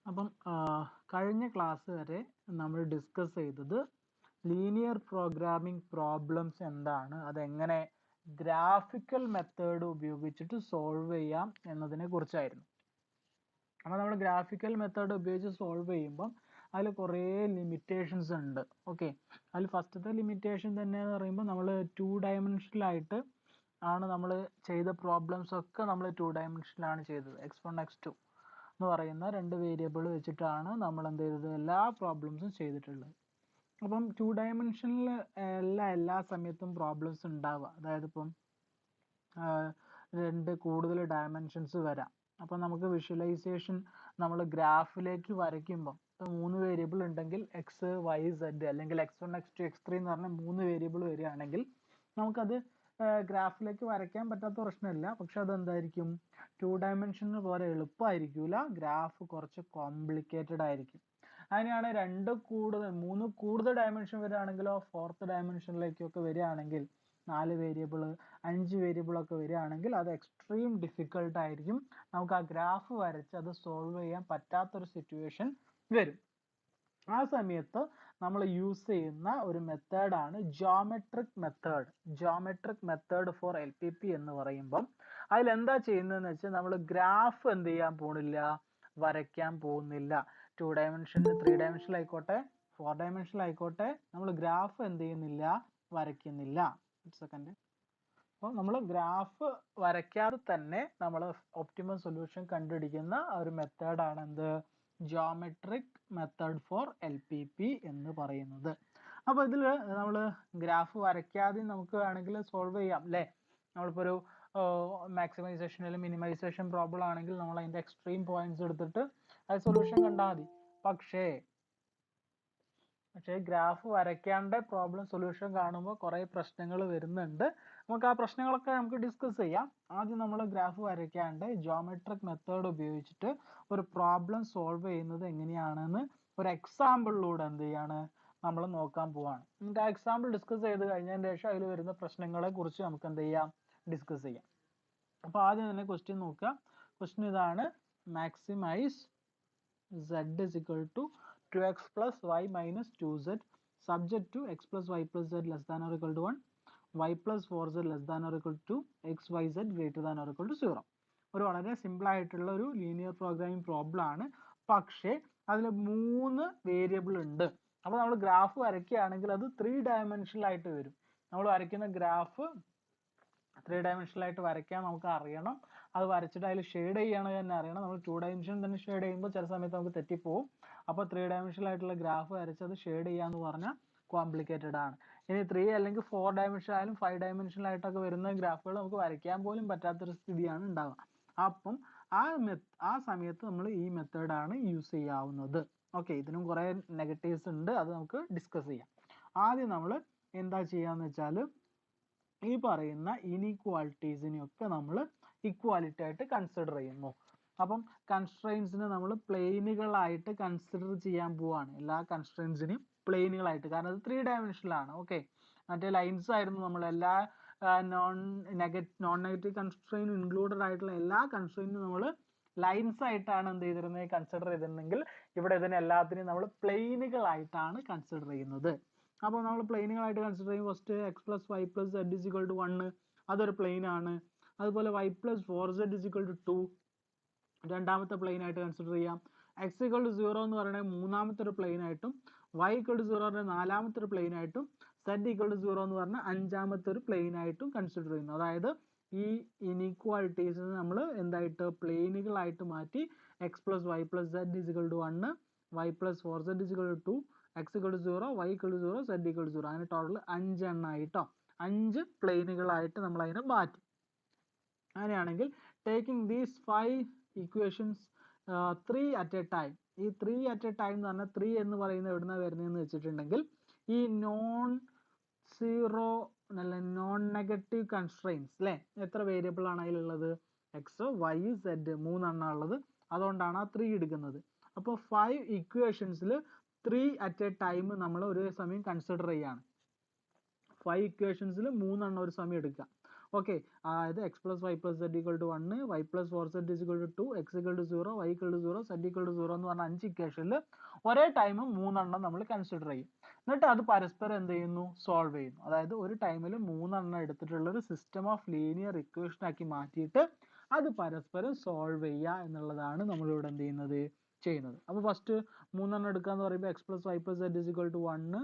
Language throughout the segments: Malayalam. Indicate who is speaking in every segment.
Speaker 1: അപ്പം കഴിഞ്ഞ ക്ലാസ് വരെ നമ്മൾ ഡിസ്കസ് ചെയ്തത് ലീനിയർ പ്രോഗ്രാമിംഗ് പ്രോബ്ലംസ് എന്താണ്, അതെങ്ങനെ ഗ്രാഫിക്കൽ മെത്തേഡ് ഉപയോഗിച്ചിട്ട് സോൾവ് ചെയ്യാം എന്നതിനെ കുറിച്ചായിരുന്നു. അപ്പോൾ നമ്മൾ ഗ്രാഫിക്കൽ മെത്തേഡ് ഉപയോഗിച്ച് സോൾവ് ചെയ്യുമ്പം അതിൽ കുറേ ലിമിറ്റേഷൻസ് ഉണ്ട്. ഓക്കെ, അതിൽ ഫസ്റ്റത്തെ ലിമിറ്റേഷൻ തന്നെ എന്ന് പറയുമ്പോൾ നമ്മൾ 2 ഡയമെൻഷനിലായിട്ട് ആണ് നമ്മൾ ചെയ്ത പ്രോബ്ലംസ് ഒക്കെ നമ്മൾ 2 ഡയമെൻഷനിലാണ് ചെയ്തത്. x1 x2 എന്ന് പറയുന്ന 2 വേരിയബിൾ വെച്ചിട്ടാണ് നമ്മൾ എന്ത് ചെയ്തത്, എല്ലാ പ്രോബ്ലംസും ചെയ്തിട്ടുള്ളത്. അപ്പം 2 ഡയമെൻഷനിൽ എല്ലാ സമയത്തും പ്രോബ്ലംസ് ഉണ്ടാവുക, അതായത് ഇപ്പം 2 കൂടുതൽ ഡയമെൻഷൻസ് വരാം. അപ്പം നമുക്ക് വിഷ്വലൈസേഷൻ നമ്മൾ ഗ്രാഫിലേക്ക് വരയ്ക്കുമ്പോൾ ഇപ്പം 3 വേരിയബിൾ ഉണ്ടെങ്കിൽ എക്സ് വൈ സെഡ് അല്ലെങ്കിൽ x1 x2 x3 എന്ന് പറഞ്ഞ 3 വേരിയബിൾ വരികയാണെങ്കിൽ നമുക്കത് ഗ്രാഫിലേക്ക് വരയ്ക്കാൻ പറ്റാത്ത പ്രശ്നമില്ല. പക്ഷെ അതെന്തായിരിക്കും, 2 ഡയമെൻഷന് പോലെ എളുപ്പമായിരിക്കില്ല, ഗ്രാഫ് കുറച്ച് കോംപ്ലിക്കേറ്റഡ് ആയിരിക്കും. അതിനാണ് 3 കൂടുതൽ ഡയമെൻഷൻ വരികയാണെങ്കിലോ 4th ഡയമെൻഷനിലേക്കൊക്കെ വരികയാണെങ്കിൽ 4 വേരിയബിൾ 5 വേരിയബിൾ ഒക്കെ വരികയാണെങ്കിൽ അത് എക്സ്ട്രീം ഡിഫിക്കൽട്ട് ആയിരിക്കും. നമുക്ക് ആ ഗ്രാഫ് വരച്ച് അത് സോൾവ് ചെയ്യാൻ പറ്റാത്തൊരു സിറ്റുവേഷൻ വരും. ആ സമയത്ത് നമ്മൾ യൂസ് ചെയ്യുന്ന ഒരു മെത്തേഡാണ് ജോമെട്രിക് മെത്തേഡ് ഫോർ LPP എന്ന് പറയുമ്പം അതിലെന്താ ചെയ്യുന്നതെന്ന് വെച്ചാൽ നമ്മൾ ഗ്രാഫ് എന്ത് ചെയ്യാൻ പോകുന്നില്ല, വരയ്ക്കാൻ പോകുന്നില്ല. 2 ഡയമെൻഷനിൽ 3 ഡയമെൻഷനിലായിക്കോട്ടെ 4 ഡയമെൻഷനിലായിക്കോട്ടെ നമ്മൾ ഗ്രാഫ് എന്ത് ചെയ്യുന്നില്ല, വരയ്ക്കുന്നില്ല. സെക്കൻഡ്, അപ്പോൾ നമ്മൾ ഗ്രാഫ് വരയ്ക്കാതെ തന്നെ നമ്മൾ ഒപ്റ്റിമം സൊല്യൂഷൻ കണ്ടുപിടിക്കുന്ന ഒരു മെത്തേഡാണ് എന്ത്, ജോമെട്രിക് മെത്തേഡ് ഫോർ LPP എന്ന് പറയുന്നത്. അപ്പോൾ ഇതിൽ നമ്മൾ ഗ്രാഫ് വരയ്ക്കാതെ നമുക്ക് വേണമെങ്കിൽ സോൾവ് ചെയ്യാം അല്ലേ. നമ്മളിപ്പോൾ ഒരു മാക്സിമൈസേഷൻ അല്ലെങ്കിൽ മിനിമൈസേഷൻ പ്രോബ്ലം ആണെങ്കിൽ നമ്മൾ അതിൻ്റെ എക്സ്ട്രീം പോയിന്റ്സ് എടുത്തിട്ട് അത് സൊല്യൂഷൻ കണ്ടാൽ മതി. പക്ഷേ ഗ്രാഫ് വരയ്ക്കാണ്ട് പ്രോബ്ലം സൊല്യൂഷൻ കാണുമ്പോൾ കുറേ പ്രശ്നങ്ങൾ വരുന്നുണ്ട്. നമുക്ക് ആ പ്രശ്നങ്ങളൊക്കെ നമുക്ക് ഡിസ്കസ് ചെയ്യാം. ആദ്യം നമ്മൾ ഗ്രാഫ് വരയ്ക്കാണ്ട് ജോമെട്രിക് മെത്തേഡ് ഉപയോഗിച്ചിട്ട് ഒരു പ്രോബ്ലം സോൾവ് ചെയ്യുന്നത് എങ്ങനെയാണെന്ന് ഒരു എക്സാമ്പിളിലൂടെ എന്ത് ചെയ്യാണ് നമ്മൾ നോക്കാൻ പോവാണ്. നമുക്ക് ആ എക്സാമ്പിൾ ഡിസ്കസ് ചെയ്ത് കഴിഞ്ഞതിന് ശേഷം അതിൽ വരുന്ന പ്രശ്നങ്ങളെ കുറിച്ച് നമുക്ക് എന്ത് ചെയ്യാം, ഡിസ്കസ് ചെയ്യാം. അപ്പോൾ ആദ്യം തന്നെ ക്വസ്റ്റ്യൻ നോക്കുക. ക്വസ്റ്റ്യൻ ഇതാണ്, maximise z is equal to 2x plus y minus 2z subject to x plus y plus z less than or equal to 1, y plus 4z less than or equal to x y z greater than or equal to 0. ഒരു വളരെ സിമ്പിൾ ആയിട്ടുള്ള ഒരു ലീനിയർ പ്രോഗ്രാമിംഗ് പ്രോബ്ലം ആണ്. പക്ഷേ അതിൽ 3 വേരിയബിൾ ഉണ്ട്. അപ്പോൾ നമ്മൾ ഗ്രാഫ് വരയ്ക്കുകയാണെങ്കിൽ അത് 3 ഡയമെൻഷനിലായിട്ട് വരും. നമ്മൾ വരയ്ക്കുന്ന ഗ്രാഫ് 3 ഡയമെൻഷനിലായിട്ട് വരയ്ക്കാൻ നമുക്ക് അറിയണം. അത് വരച്ചിട്ട് അതിൽ ഷെയ്ഡ് ചെയ്യണമെന്ന് തന്നെ അറിയണം. നമ്മൾ 2 ഡയമെൻഷൻ തന്നെ ഷെയ്ഡ് ചെയ്യുമ്പോൾ ചില സമയത്ത് നമുക്ക് തെറ്റിപ്പോവും. അപ്പോൾ 3 ഡയമെൻഷനിലായിട്ടുള്ള ഗ്രാഫ് വരച്ചത് ഷെയ്ഡ് ചെയ്യാന്ന് പറഞ്ഞാൽ കോംപ്ലിക്കേറ്റഡ് ആണ്. ഇനി 3 അല്ലെങ്കിൽ 4 ഡയമെൻഷൻ ആയാലും 5 ഡയമെൻഷനിലായിട്ടൊക്കെ വരുന്ന ഗ്രാഫുകൾ നമുക്ക് വരയ്ക്കാൻ പോലും പറ്റാത്തൊരു സ്ഥിതിയാണ് ഉണ്ടാവുക. അപ്പം ആ സമയത്ത് നമ്മൾ ഈ മെത്തേഡാണ് യൂസ് ചെയ്യാവുന്നത്. ഓക്കെ, ഇതിനും കുറേ നെഗറ്റീവ്സ് ഉണ്ട്, അത് നമുക്ക് ഡിസ്കസ് ചെയ്യാം. ആദ്യം നമ്മൾ എന്താ ചെയ്യാന്ന് വെച്ചാൽ ഈ പറയുന്ന ഇനീക്വാളിറ്റീസിനെയൊക്കെ നമ്മൾ ഇക്വാലിറ്റി ആയിട്ട് കൺസിഡർ ചെയ്യുന്നു. അപ്പം കൺസ്ട്രെയിൻസിനെ നമ്മൾ പ്ലെയിനുകളായിട്ട് കൺസിഡർ ചെയ്യാൻ പോവാണ്. എല്ലാ കൺസ്ട്രെയിൻസിനെയും പ്ലെയിനുകളായിട്ട്, കാരണം അത് 3 ഡയമെൻഷനിലാണ്. ഓക്കെ, മറ്റേ ലൈൻസ് ആയിരുന്നു നമ്മൾ എല്ലാ നോൺ നെഗറ്റീവ് കൺസ്ട്രെയിൻ ഇൻക്ലൂഡഡ് ആയിട്ടുള്ള എല്ലാ കൺസ്ട്രെയിനും നമ്മൾ ലൈൻസ് ആയിട്ടാണ് എന്ത് ചെയ്തിരുന്നത്, കൺസിഡർ ചെയ്തിരുന്നെങ്കിൽ ഇവിടെ ഇതിനെ എല്ലാത്തിനെയും നമ്മൾ പ്ലെയിനുകളായിട്ടാണ് കൺസിഡർ ചെയ്യുന്നത്. അപ്പോൾ നമ്മൾ പ്ലെയിനുകളായിട്ട് കൺസിഡർ ചെയ്യും. First x plus y plus z is equal to 1, അതൊരു പ്ലെയിൻ ആണ്. അതുപോലെ y plus 4z is equal to 2 രണ്ടാമത്തെ പ്ലെയിൻ ആയിട്ട് കൺസിഡർ ചെയ്യാം. എക്സ് ഇക്വൽ ടു 0 എന്ന് പറയുന്നത് മൂന്നാമത്തെ ഒരു പ്ലെയിൻ ആയിട്ടും, വൈ ഇക്വൽ ടു 0 എന്ന് പറഞ്ഞാൽ നാലാമത്തെ ഒരു പ്ലെയിൻ ആയിട്ടും, സെഡ് ഇക്വൽ ടു 0 എന്ന് പറഞ്ഞാൽ അഞ്ചാമത്തെ ഒരു പ്ലെയിൻ ആയിട്ടും കൺസിഡർ ചെയ്യുന്നു. അതായത് ഈ ഇനീക്വാളിറ്റീസിന് നമ്മൾ എന്തായിട്ട് പ്ലെയിനുകളായിട്ട് മാറ്റി x plus y plus z is equal to 1, y plus 4z is equal to 2, x equal to 0, y equal to 0, z equal to 0. അങ്ങനെ ടോട്ടൽ 5 എണ്ണമായിട്ടോ 5 പ്ലെയിനുകളായിട്ട് നമ്മൾ അതിനെ മാറ്റി. അങ്ങനെയാണെങ്കിൽ taking these 5 equations 3 at A time, ഈ 3 അറ്റ് എ ടൈം എന്ന് പറഞ്ഞാൽ 3 എന്ന് പറയുന്നത് എവിടുന്ന വരുന്നതെന്ന് വെച്ചിട്ടുണ്ടെങ്കിൽ ഈ നോൺ നെഗറ്റീവ് കൺസ്ട്രെയിൻസ് അല്ലേ, എത്ര വേരിയബിൾ ആണ് അതിലുള്ളത്, എക്സ് വൈ സെഡ് 3 എണ്ണം ഉള്ളത്. അതുകൊണ്ടാണ് ആ 3 എടുക്കുന്നത്. അപ്പോൾ 5 ഇക്വേഷൻസിൽ 3 അറ്റ് എ ടൈം നമ്മൾ ഒരു സമയം കൺസിഡർ ചെയ്യാണ്. 5 ഇക്വേഷൻസിൽ 3 എണ്ണം ഒരു സമയം എടുക്കുക. ഓക്കെ, അതായത് x plus y plus z equal to 1, y plus 4z equal to 2, x equal to 0, y equal to 0, z equal to 0 എന്ന് പറഞ്ഞ 5 ഇക്വേഷനിൽ ഒരേ ടൈം 3 നമ്മൾ കൺസിഡർ ചെയ്യും. എന്നിട്ട് അത് പരസ്പരം എന്ത് ചെയ്യുന്നു, സോൾവ് ചെയ്യുന്നു. അതായത് ഒരു ടൈമിൽ 3 എടുത്തിട്ടുള്ള ഒരു സിസ്റ്റം ഓഫ് ലീനിയർ ഇക്വേഷൻ ആക്കി മാറ്റിയിട്ട് അത് പരസ്പരം സോൾവ് ചെയ്യുക എന്നുള്ളതാണ് നമ്മളിവിടെ എന്ത് ചെയ്യുന്നത്. അപ്പോൾ ഫസ്റ്റ് 3 എടുക്കാന്ന് പറയുമ്പോൾ x plus y plus z equal to 1,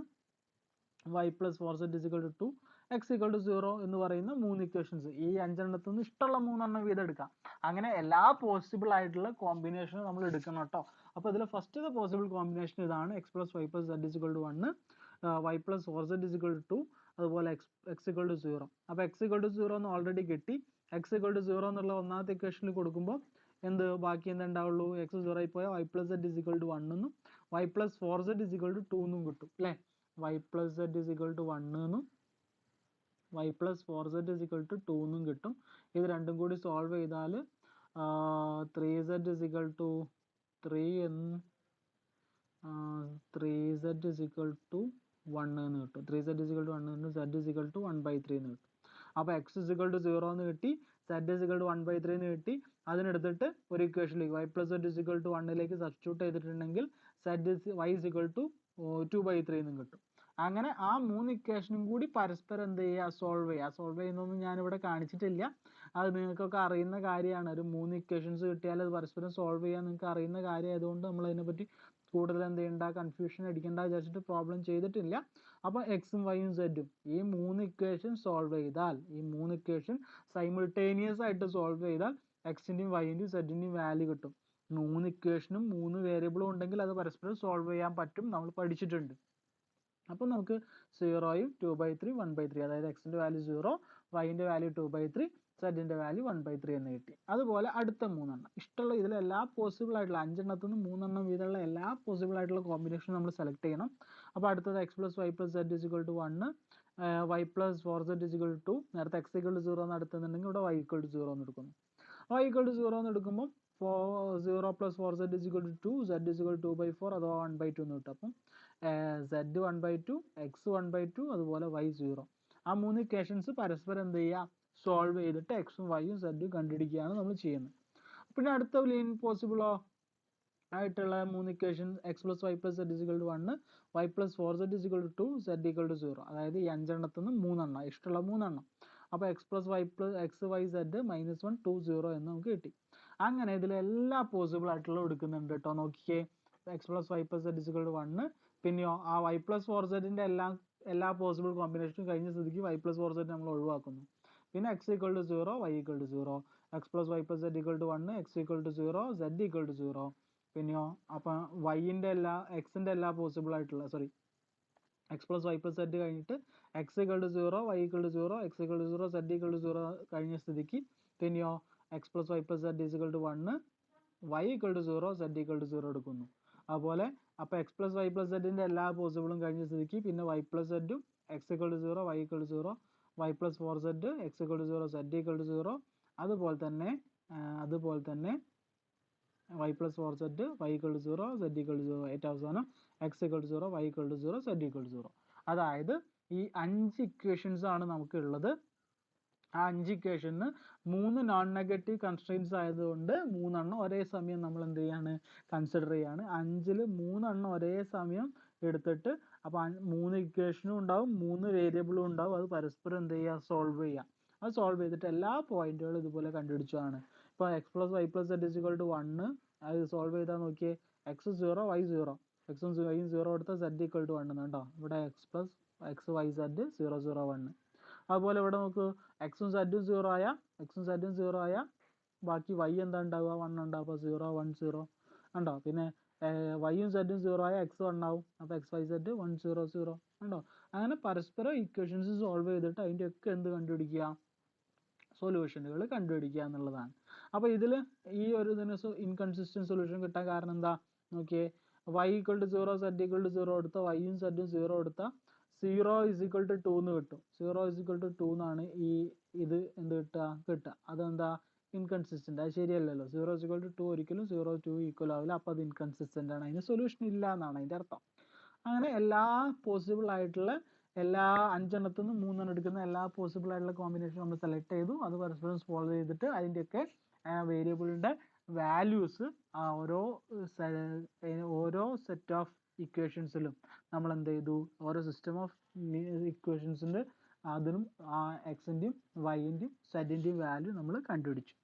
Speaker 1: y plus 4z equal to 2, x equal to 0 എന്ന് പറയുന്ന 3 ഇക്വേഷൻസ്. ഈ 5 നിന്ന് ഇഷ്ടമുള്ള 3 വീതം എടുക്കാം. അങ്ങനെ എല്ലാ പോസിബിൾ ആയിട്ടുള്ള കോമ്പിനേഷനും നമ്മൾ എടുക്കണം കേട്ടോ. അപ്പോൾ ഇതിൽ ഫസ്റ്റ് പോസിബിൾ കോമ്പിനേഷൻ ഇതാണ്, x plus y plus z equal to 1, y plus 4z equal to 2, അതുപോലെ എക്സ് ഈക്വൽ ടു 0. അപ്പോൾ എക്സ് ഈക്വൽ ടു 0 എന്ന് ഓൾറെഡി കിട്ടി. എക്സ് ഈക്വൽ ടു 0 എന്നുള്ള ഒന്നാമത്തെ ഇക്വേഷനിൽ കൊടുക്കുമ്പോൾ ബാക്കി ഉണ്ടാവുള്ളൂ, എക്സ് 0 ആയി പോയാൽ y plus z equal to 1 എന്നും Y plus 4z equal to 2 എന്നും കിട്ടും അല്ലേ. y plus z is equal to 1 എന്നും y plus 4z is equal to 2 എന്നും കിട്ടും. ഇത് രണ്ടും കൂടി സോൾവ് ചെയ്താൽ 3z is equal to 3 എന്നും 3z is equal to 1 എന്ന് കിട്ടും. 3z is equal to 1 എന്നും z is equal to 1/3 എന്ന് കിട്ടും. അപ്പോൾ x is equal to 0 എന്ന് കിട്ടി, z is equal to 1/3 എന്ന് കിട്ടി. അതിനെടുത്തിട്ട് ഒരു ഇക്വേഷനിലേക്ക് y plus z is equal to 1 substitute ചെയ്തിട്ടുണ്ടെങ്കിൽ y is equal to 2/3 എന്നും കിട്ടും. അങ്ങനെ ആ 3 ഇക്വേഷനും കൂടി പരസ്പരം എന്ത് ചെയ്യുക, സോൾവ് ചെയ്യുക. സോൾവ് ചെയ്യുന്നൊന്നും ഞാനിവിടെ കാണിച്ചിട്ടില്ല, അത് നിങ്ങൾക്കൊക്കെ അറിയുന്ന കാര്യമാണ്. ഒരു 3 ഇക്വേഷൻസ് കിട്ടിയാൽ അത് പരസ്പരം സോൾവ് ചെയ്യാൻ നിങ്ങൾക്ക് അറിയുന്ന കാര്യം ആയതുകൊണ്ട് നമ്മൾ അതിനെപ്പറ്റി കൂടുതൽ എന്ത് ചെയ്യണ്ട, കൺഫ്യൂഷൻ അടിക്കേണ്ട വിചാരിച്ചിട്ട് പ്രോബ്ലം ചെയ്തിട്ടില്ല. അപ്പോൾ എക്സും വൈയും സെഡും ഈ 3 ഇക്വേഷൻ സോൾവ് ചെയ്താൽ, ഈ 3 ഇക്വേഷൻ സൈമിൾട്ടേനിയസ് ആയിട്ട് സോൾവ് ചെയ്താൽ എക്സിൻ്റെയും വൈൻ്റെയും സെഡിൻ്റെയും വാല്യൂ കിട്ടും. 3 ഇക്വേഷനും 3 വേരിയബിളും ഉണ്ടെങ്കിൽ അത് പരസ്പരം സോൾവ് ചെയ്യാൻ പറ്റും, നമ്മൾ പഠിച്ചിട്ടുണ്ട്. അപ്പോൾ നമുക്ക് 0യും 2/3 1/3, അതായത് എക്സിൻ്റെ വാല്യൂ 0, വൈൻ്റെ വാല്യൂ 2/3, സെഡിൻ്റെ വാല്യൂ 1/3 എന്ന് കിട്ടി. അതുപോലെ അടുത്ത 3 ഇഷ്ടമുള്ള ഇതിലെല്ലാ പോസിബിൾ ആയിട്ടുള്ള 5 നിന്ന് 3 വീതമുള്ള എല്ലാ പോസിബിൾ ആയിട്ടുള്ള കോമ്പിനേഷൻ നമ്മൾ സെലക്ട് ചെയ്യണം. അപ്പോൾ അടുത്തത് x plus y plus z is equal to 1, y plus 4z is equal to 2, നേരത്തെ എക്സ് ഈക്വൽ ടു 0 എന്ന് അടുത്തുന്നുണ്ടെങ്കിൽ ഇവിടെ വൈ ഈക്വൽ ടു 0 എന്ന് എടുക്കുന്നു. വൈ ഈക്വൽ ടു 0 എന്ന് എടുക്കുമ്പോൾ 0 plus 4z is equal to 2, z is equal to 2/4 അഥവാ 1/2 എന്ന് കിട്ടും. അപ്പം z 1/2, x 1/2, അതുപോലെ y 0. ആ 3 ഇക്വേഷൻസ് പരസ്പരം എന്ത് ചെയ്യുക, സോൾവ് ചെയ്തിട്ട് എക്സും വൈയും സെഡും കണ്ടുപിടിക്കുകയാണ് നമ്മൾ ചെയ്യുന്നത്. പിന്നെ അടുത്ത ലീനിയർ പോസിബിളോ ആയിട്ടുള്ള 3 equation x plus y plus z equal to 1, y plus 4z equal to 2, z equal to 0. അതായത് ഈ 5 നിന്ന് 3 ഇഷ്ടമുള്ള 3. അപ്പോൾ x plus y plus x y z -1 2 0 എന്ന് നമുക്ക് കിട്ടി. അങ്ങനെ ഇതിൽ എല്ലാ പോസിബിൾ ആയിട്ടുള്ള എടുക്കുന്നുണ്ട് കേട്ടോ. നോക്കിക്കേ, x plus y plus z equal to 1, പിന്നെയോ ആ വൈ പ്ലസ് 4zൻ്റെ എല്ലാ പോസിബിൾ കോമ്പിനേഷനും കഴിഞ്ഞ സ്ഥിതിക്ക് വൈ പ്ലസ് 4z നമ്മൾ ഒഴിവാക്കുന്നു. പിന്നെ x equal to 0, y equal to 0, x plus y plus z equal to 1, x equal to 0, z equal to 0. പിന്നെയോ അപ്പം എക്സിൻ്റെ എല്ലാ പോസിബിൾ ആയിട്ടുള്ള x plus y plus z കഴിഞ്ഞിട്ട് x equal to 0, y equal to 0, x equal to 0, z equal to 0 കഴിഞ്ഞ സ്ഥിതിക്ക് പിന്നെയോ x plus y plus z equal to 1, y equal to 0, z equal to 0 എടുക്കുന്നു. അതുപോലെ അപ്പോൾ എക്സ് പ്ലസ് വൈ പ്ലസ് സെഡിൻ്റെ എല്ലാ പോസിബിളും കഴിഞ്ഞ സ്ഥിതിക്ക് പിന്നെ വൈ പ്ലസ് സെഡും x equal to 0, y equal to 0, y plus 4z, x equal to 0, z equal to 0. അതുപോലെ തന്നെ y plus 4z, y equal to 0, z equal to 0. ഏറ്റവും അവസാനം x equal to 0, y equal to 0, z equal to 0. അതായത് ഈ 5 ഇക്വേഷൻസ് ആണ് നമുക്ക് ഉള്ളത്. ആ 5 ഇക്വേഷന് 3 നോൺ നെഗറ്റീവ് കൺസ്ട്രെയിൻസ് ആയതുകൊണ്ട് 3 ഒരേ സമയം നമ്മൾ എന്ത് ചെയ്യാണ്, കൺസിഡർ ചെയ്യാണ്. 5ൽ 3 ഒരേ സമയം എടുത്തിട്ട് അപ്പോൾ 3 ഇക്വേഷനും ഉണ്ടാവും, 3 വേരിയബിളും ഉണ്ടാവും. അത് പരസ്പരം എന്ത് ചെയ്യുക, സോൾവ് ചെയ്യുക. അത് സോൾവ് ചെയ്തിട്ട് എല്ലാ പോയിന്റുകളും ഇതുപോലെ കണ്ടുപിടിച്ചതാണ്. ഇപ്പോൾ x plus y plus z is equal to 1, അത് സോൾവ് ചെയ്താൽ നോക്കിയേ, എക്സ് 0, വൈ 0, എക്സും വൈയും 0 എടുത്താൽ സെഡ് ഈക്വൽ ടു 1 കേട്ടോ. ഇവിടെ എക്സ് വൈ സെഡ് 0 0 1. അതുപോലെ ഇവിടെ നമുക്ക് എക്സും സെഡും 0 ആയാൽ ബാക്കി വൈ എന്താ ഉണ്ടാവുക, 1 ഉണ്ടാവും. അപ്പോൾ 0 1 0 ഉണ്ടോ. പിന്നെ വൈയും സെഡും 0 ആയാൽ എക്സ് 1 ആവും. അപ്പോൾ എക്സ് വൈ സെഡ് 1 0 0 ഉണ്ടോ. അങ്ങനെ പരസ്പരം ഇക്വേഷൻസ് സോൾവ് ചെയ്തിട്ട് അതിൻ്റെ ഒക്കെ എന്ത് കണ്ടുപിടിക്കുക, സൊല്യൂഷനുകൾ കണ്ടുപിടിക്കുക എന്നുള്ളതാണ്. അപ്പോൾ ഇതിൽ ഈ ഒരു ഇതിന് ഇൻകൺസിസ്റ്റൻറ്റ് സൊല്യൂഷൻ കിട്ടാൻ കാരണം എന്താ നോക്കിയേ, y equal to 0, z equal to 0 എടുത്താൽ വൈയും സെഡും 0 എടുത്താൽ 0 ഇസ് ഈക്വൽ ടു 2 എന്ന് കിട്ടും. 0 ഇസ് ഈക്വൽ ടു 2 എന്നാണ് ഇത് എന്ത് കിട്ടുക. അതെന്താ, ഇൻകൺസിസ്റ്റൻ്റ്. അത് ശരിയല്ലല്ലോ. 0 ഇസ് ഈക്വൽ ടു 2 ഒരിക്കലും 0 2 ഈക്വൽ ആവില്ല. അപ്പോൾ അത് ഇൻകൺസിസ്റ്റൻ്റ് ആണ്, അതിന് സൊല്യൂഷൻ ഇല്ല എന്നാണ് അതിൻ്റെ അർത്ഥം. അങ്ങനെ എല്ലാ പോസിബിൾ ആയിട്ടുള്ള എല്ലാ 5 എണ്ണത്തിൽ നിന്ന് 3 എണ്ണം എടുക്കുന്ന എല്ലാ പോസിബിൾ ആയിട്ടുള്ള കോമ്പിനേഷൻ നമ്മൾ സെലക്ട് ചെയ്തു. അത് പരസ്പരം സോൾവ് ചെയ്തിട്ട് അതിൻ്റെയൊക്കെ വേരിയബിളിൻ്റെ വാല്യൂസ് ഓരോ സെറ്റ് ഓഫ് ഇക്വേഷൻസിലും നമ്മൾ എന്ത് ചെയ്തു, ഓരോ സിസ്റ്റം ഓഫ് ഇക്വേഷൻസിൻ്റെ അതിനും എക്സിൻ്റെയും വൈൻ്റെയും സെറ്റിൻ്റെയും വാല്യൂ നമ്മൾ കണ്ടുപിടിച്ചു.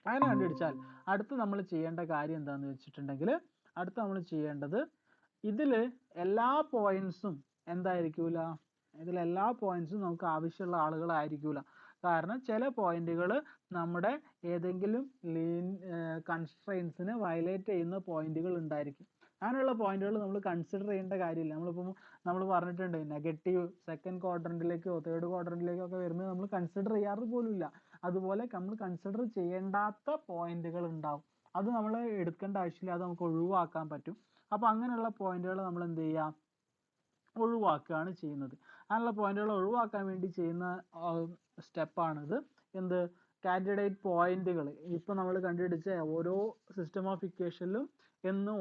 Speaker 1: അങ്ങനെ കണ്ടുപിടിച്ചാൽ അടുത്ത് നമ്മൾ ചെയ്യേണ്ട കാര്യം എന്താണെന്ന് വെച്ചിട്ടുണ്ടെങ്കിൽ, അടുത്ത് നമ്മൾ ചെയ്യേണ്ടത് ഇതിൽ എല്ലാ പോയിന്റ്സും എന്തായിരിക്കൂല, ഇതിലെല്ലാ പോയിന്റ്സും നമുക്ക് ആവശ്യമുള്ള ആളുകളായിരിക്കൂല. കാരണം ചില പോയിന്റുകൾ നമ്മുടെ ഏതെങ്കിലും കൺസ്ട്രെയിൻസിനെ വയലേറ്റ് ചെയ്യുന്ന പോയിന്റുകൾ ഉണ്ടായിരിക്കും. അങ്ങനെയുള്ള പോയിന്റുകൾ നമ്മൾ കൺസിഡർ ചെയ്യേണ്ട കാര്യമില്ല. നമ്മൾ പറഞ്ഞിട്ടുണ്ട് നെഗറ്റീവ് സെക്കൻഡ് ക്വാഡ്രന്റിലേക്കോ തേർഡ് ക്വാഡ്രന്റിലേക്കോ ഒക്കെ വരുന്നത് നമ്മൾ കൺസിഡർ ചെയ്യാറ് പോലുമില്ല. അതുപോലെ നമ്മൾ കൺസിഡർ ചെയ്യേണ്ടാത്ത പോയിന്റുകൾ ഉണ്ടാവും, അത് നമ്മൾ എടുക്കേണ്ട ആവശ്യമില്ല, അത് നമുക്ക് ഒഴിവാക്കാൻ പറ്റും. അപ്പോൾ അങ്ങനെയുള്ള പോയിന്റുകൾ നമ്മൾ എന്ത് ചെയ്യുക, ഒഴിവാക്കുകയാണ് ചെയ്യുന്നത്. അങ്ങനെയുള്ള പോയിന്റുകൾ ഒഴിവാക്കാൻ വേണ്ടി ചെയ്യുന്ന സ്റ്റെപ്പാണിത്. എന്ത്, കാൻഡിഡേറ്റ് പോയിന്റുകൾ. ഇപ്പം നമ്മൾ കണ്ടുപിടിച്ച ഓരോ സിസ്റ്റം ഓഫ് ഇക്വേഷനിലും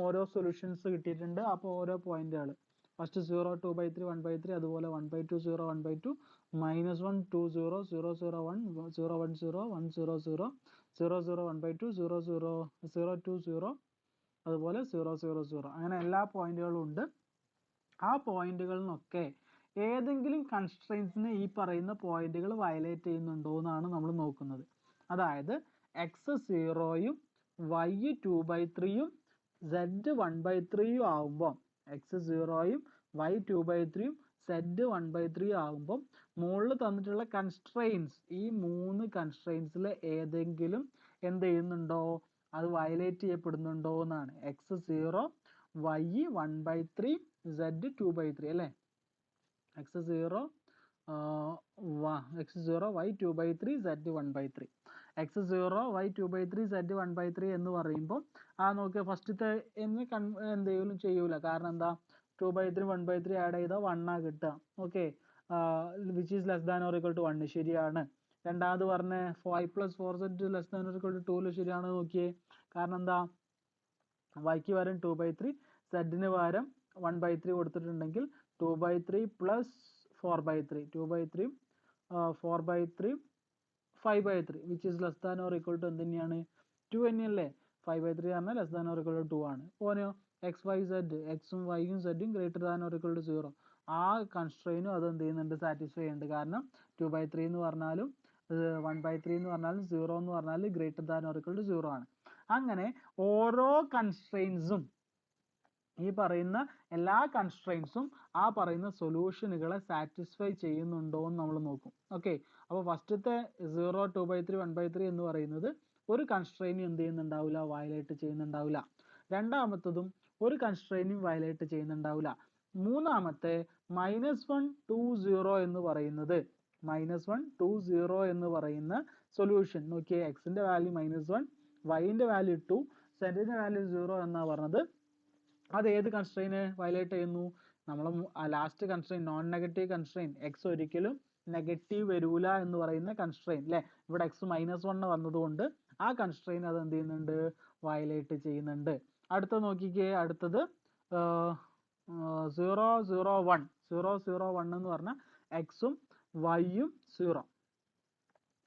Speaker 1: ഓരോ സൊല്യൂഷൻസ് കിട്ടിയിട്ടുണ്ട്. അപ്പോൾ ഓരോ പോയിന്റുകൾ ഫസ്റ്റ് 0, 2/3, 1/3, അതുപോലെ 1/2, 0, 1/2, -1, 2, 0, 0, 0, 1, 0, 1, 0, 1, 0, 0, 0, 0, 1/2, 0, 0, 0, 2, 0, അതുപോലെ 0, 0, 0, അങ്ങനെ എല്ലാ പോയിന്റുകളും ഉണ്ട്. ആ പോയിന്റുകളിൽ നിന്നൊക്കെ ഏതെങ്കിലും കൺസ്ട്രെയിൻസിനെ ഈ പറയുന്ന പോയിന്റുകൾ വയലേറ്റ് ചെയ്യുന്നുണ്ടോ എന്നാണ് നമ്മൾ നോക്കുന്നത്. അതായത് x0യും y 2/3യും z 1/3യും ആവുമ്പോൾ, x0യും y 2/3യും z 1/3യും ആവുമ്പോൾ മുകളിൽ തന്നിട്ടുള്ള കൺസ്ട്രെയിൻസ്, ഈ 3 കൺസ്ട്രെയിൻസിൽ ഏതെങ്കിലും എന്ത് ചെയ്യുന്നുണ്ടോ, അത് വയലേറ്റ് ചെയ്യപ്പെടുന്നുണ്ടോ എന്നാണ്. x0 y 1/3 z 2/3 അല്ലേ, x0 y 2/3 z 1/3, x0 y 2/3 z 1/3 എന്ന് പറയുമ്പോൾ നോക്കുക, ഫസ്റ്റത്തെ എന്തെങ്കിലും ചെയ്യൂല. കാരണം എന്താ, 2/3 1/3 ആഡ് ചെയ്താൽ 1 ആ കിട്ടുക. Okay, which is less than or equal to 1 ശരിയാണ്. രണ്ടാമത് പറഞ്ഞ 5 + 4z less than or equal to 2 ശരിയാണ്. നോക്കിയേ, കാരണം എന്താ, വൈക്ക് പകരം 2/3, സെഡിന് പകരം 1/3 കൊടുത്തിട്ടുണ്ടെങ്കിൽ 2/3 + 4/3, 2/3 4/3 5/3 which is less than or equal to എന്ത് തന്നെയാണ്, 2 തന്നെയല്ലേ. 5/3 പറഞ്ഞാൽ less than or equal to 2 ആണ്. ഓനെയോ XYZ, എക്സും വൈയും സെഡും greater than or equal to 0, ആ കൺസ്ട്രെയിനും അത് എന്ത് ചെയ്യുന്നുണ്ട്, സാറ്റിസ്ഫൈ ചെയ്യുന്നുണ്ട്. കാരണം 2/3 എന്ന് പറഞ്ഞാലും 1/3 എന്ന് പറഞ്ഞാലും 0 എന്ന് പറഞ്ഞാൽ greater than or equal to 0 ആണ്. അങ്ങനെ ഓരോ കൺസ്ട്രെയിൻസും, ഈ പറയുന്ന എല്ലാ കൺസ്ട്രെയിൻസും ആ പറയുന്ന സൊല്യൂഷനുകളെ സാറ്റിസ്ഫൈ ചെയ്യുന്നുണ്ടോ എന്ന് നമ്മൾ നോക്കും. ഓക്കെ, അപ്പോൾ ഫസ്റ്റത്തെ 0, 2/3, 1/3 എന്ന് പറയുന്നത് ഒരു കൺസ്ട്രെയിനും എന്ത് ചെയ്യുന്നുണ്ടാവില്ല, വയലേറ്റ് ചെയ്യുന്നുണ്ടാവില്ല. രണ്ടാമത്തതും ഒരു കൺസ്ട്രെയിനും വയലേറ്റ് ചെയ്യുന്നുണ്ടാവില്ല. മൂന്നാമത്തെ -1, 2, 0 എന്ന് പറയുന്നത്, -1, 2, 0 എന്ന് പറയുന്ന സൊല്യൂഷൻ നോക്കിയേ, എക്സിന്റെ വാല്യൂ -1, വൈന്റെ വാല്യൂ 2, സെഡിന്റെ വാല്യൂ 0 എന്നാ പറഞ്ഞത്. അത് ഏത് കൺസ്ട്രെയിനെ വയലേറ്റ് ചെയ്യുന്നു, നമ്മൾ last constrain, non negative constrain, X ഒരിക്കലും നെഗറ്റീവ് വരൂല എന്ന് പറയുന്ന കൺസ്ട്രെയിൻ അല്ലേ, ഇവിടെ എക്സ് -1 വന്നതുകൊണ്ട് ആ കൺസ്ട്രെയിൻ അത് എന്ത് ചെയ്യുന്നുണ്ട്, വയലേറ്റ് ചെയ്യുന്നുണ്ട്. അടുത്ത നോക്കിക്കേ, അടുത്തത് 0, 0, 1, 0, 0, 1 എന്ന് പറഞ്ഞാൽ എക്സും വൈയും 0,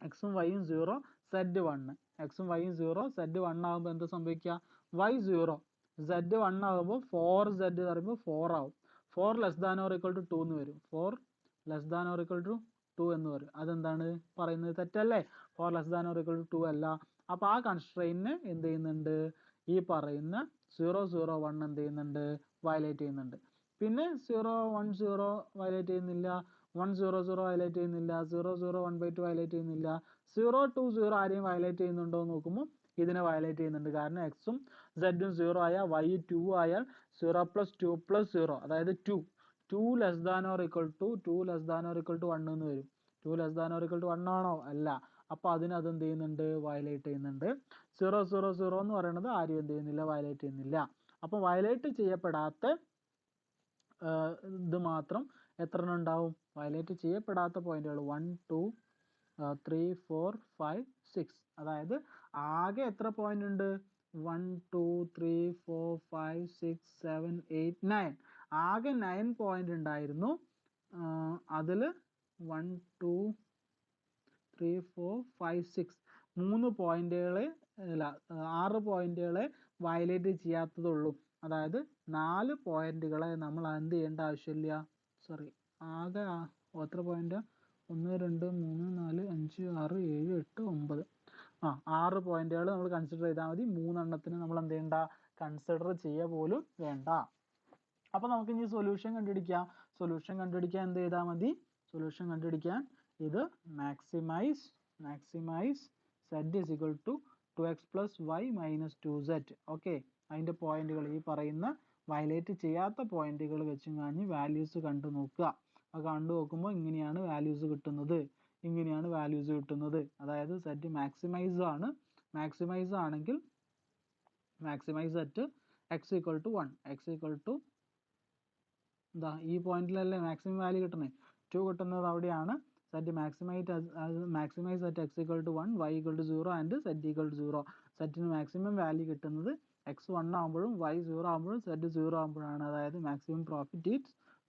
Speaker 1: എക്സും വൈയും 0, സെഡ് 1, എക്സും വൈയും 0, സെഡ് 1 ആകുമ്പോൾ എന്താ സംഭവിക്കുക, y 0, z 1 ആകുമ്പോൾ 4z എന്ന് പറയുമ്പോൾ 4 ആവും. 4 less than or equal to 2 എന്ന് വരും, 4 less than or equal to 2 എന്ന് വരും. അതെന്താണ് പറയുന്നത്, തെറ്റല്ലേ, 4 less than or equal to 2 അല്ല. അപ്പോൾ ആ കൺസ്ട്രെയിനെ എന്ത് ചെയ്യുന്നുണ്ട്, ഈ പറയുന്ന 0, 0, 1 എന്ത് ചെയ്യുന്നുണ്ട്, വയലേറ്റ് ചെയ്യുന്നുണ്ട്. പിന്നെ 0, 1, 0 വയലേറ്റ് ചെയ്യുന്നില്ല, 1, 0, 0 വയലേറ്റ് ചെയ്യുന്നില്ല, 0, 0, 1/2 വയലേറ്റ് ചെയ്യുന്നില്ല. 0, 2, 0 ആരെയും വയലേറ്റ് ചെയ്യുന്നുണ്ടോ എന്ന് നോക്കുമ്പോൾ ഇതിനെ വയലേറ്റ് ചെയ്യുന്നുണ്ട്. കാരണം എക്സും സെഡും 0 ആയാൽ y 2 ആയാൽ 0 + 2 + 0, അതായത് 2 less than or equal to 1 എന്ന് വരും. 2 less than or equal to 1 ആണോ, അല്ല. അപ്പോൾ അത് എന്ത് ചെയ്യുന്നുണ്ട്, വയലേറ്റ് ചെയ്യുന്നുണ്ട്. 0, 0, 0 എന്ന് പറയുന്നത് ആരും എന്ത് ചെയ്യുന്നില്ല, വയലേറ്റ് ചെയ്യുന്നില്ല. അപ്പോൾ വയലേറ്റ് ചെയ്യപ്പെടാത്ത ഇത് മാത്രം എത്ര എണ്ണം ഉണ്ടാവും, വയലേറ്റ് ചെയ്യപ്പെടാത്ത പോയിന്റുകൾ 1, 2, 3, 4, 5, 6, അതായത് ആകെ എത്ര പോയിന്റ് ഉണ്ട്, 1, 2, 3, 4, 5, 6, 7, 8, 9, ആകെ 9 പോയിന്റ് ഉണ്ടായിരുന്നു. അതിൽ 1 2 3 4 5 6 3 പോയിന്റുകളെ അല്ല 6 പോയിന്റുകളെ വയലേറ്റ് ചെയ്യാത്തതുള്ളൂ. അതായത് 4 പോയിന്റുകളെ നമ്മൾ എന്ത് ചെയ്യേണ്ട ആവശ്യമില്ല. സോറി, ആകെ എത്ര പോയിന്റ്? 1 2 3 4 5 6 7 8 9 6 പോയിന്റുകൾ നമ്മൾ കൺസിഡർ ചെയ്താൽ മതി. 3 എണ്ണത്തിന് നമ്മൾ എന്ത് ചെയ്യണ്ട, കൺസിഡർ ചെയ്യുക പോലും വേണ്ട. അപ്പൊ നമുക്ക് ഇനി സൊല്യൂഷൻ കണ്ടുപിടിക്കാം. സൊല്യൂഷൻ കണ്ടുപിടിക്കാൻ എന്ത് ചെയ്താൽ മതി? സൊല്യൂഷൻ കണ്ടുപിടിക്കാൻ ഇത് maximise z is equal to 2x plus y minus 2z. Okay, അതിന്റെ പോയിന്റുകൾ ഈ പറയുന്ന വയലേറ്റ് ചെയ്യാത്ത പോയിന്റുകൾ വെച്ച് കഴിഞ്ഞ് വാല്യൂസ് കണ്ടു നോക്കുക. അത് കണ്ടു നോക്കുമ്പോൾ ഇങ്ങനെയാണ് വാല്യൂസ് കിട്ടുന്നത്, ഇങ്ങനെയാണ് വാല്യൂസ് കിട്ടുന്നത്. അതായത് z മാക്സിമൈസ് ആണ്. മാക്സിമൈസ് ആണെങ്കിൽ maximise at x equal to 1, x equal to ഈ പോയിന്റിലല്ലേ മാക്സിമം വാല്യൂ കിട്ടുന്നത്. 2 കിട്ടുന്നത് അവിടെയാണ്. z maximise at x equal to 1, y equal to 0 and z equal to 0. z ന് മാക്സിമം വാല്യൂ കിട്ടുന്നത് x 1 ആകുമ്പോഴും y 0 ആകുമ്പോഴും z 0 ആകുമ്പോഴാണ്. അതായത് മാക്സിമം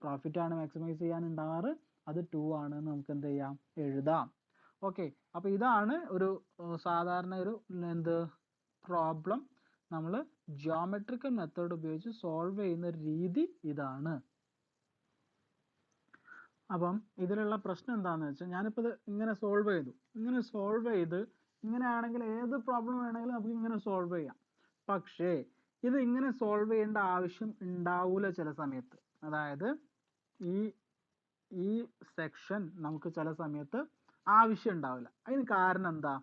Speaker 1: പ്രോഫിറ്റ് ആണ് മാക്സിമൈസ് ചെയ്യാൻ ഉണ്ടാകാറ്. അത് 2 ആണ് നമുക്ക് എന്ത് ചെയ്യാം, എഴുതാം. ഓക്കെ, അപ്പൊ ഇതാണ് ഒരു സാധാരണ ഒരു പ്രോബ്ലം നമ്മൾ ജിയോമെട്രിക്കൽ മെത്തേഡ് ഉപയോഗിച്ച് സോൾവ് ചെയ്യുന്ന രീതി ഇതാണ്. അപ്പം ഇതിലുള്ള പ്രശ്നം എന്താണെന്ന് വെച്ചാൽ, ഞാനിപ്പോൾ ഇത് ഇങ്ങനെ സോൾവ് ചെയ്തു. ഇങ്ങനെയാണെങ്കിൽ ഏത് പ്രോബ്ലം വേണമെങ്കിലും നമുക്ക് ഇങ്ങനെ സോൾവ് ചെയ്യാം. പക്ഷേ ഇത് ഇങ്ങനെ സോൾവ് ചെയ്യേണ്ട ആവശ്യം ഉണ്ടാവൂല ചില സമയത്ത്. അതായത് ഈ സെക്ഷൻ നമുക്ക് ചില സമയത്ത് ആവശ്യം ഉണ്ടാവില്ല. അതിന് കാരണം എന്താ?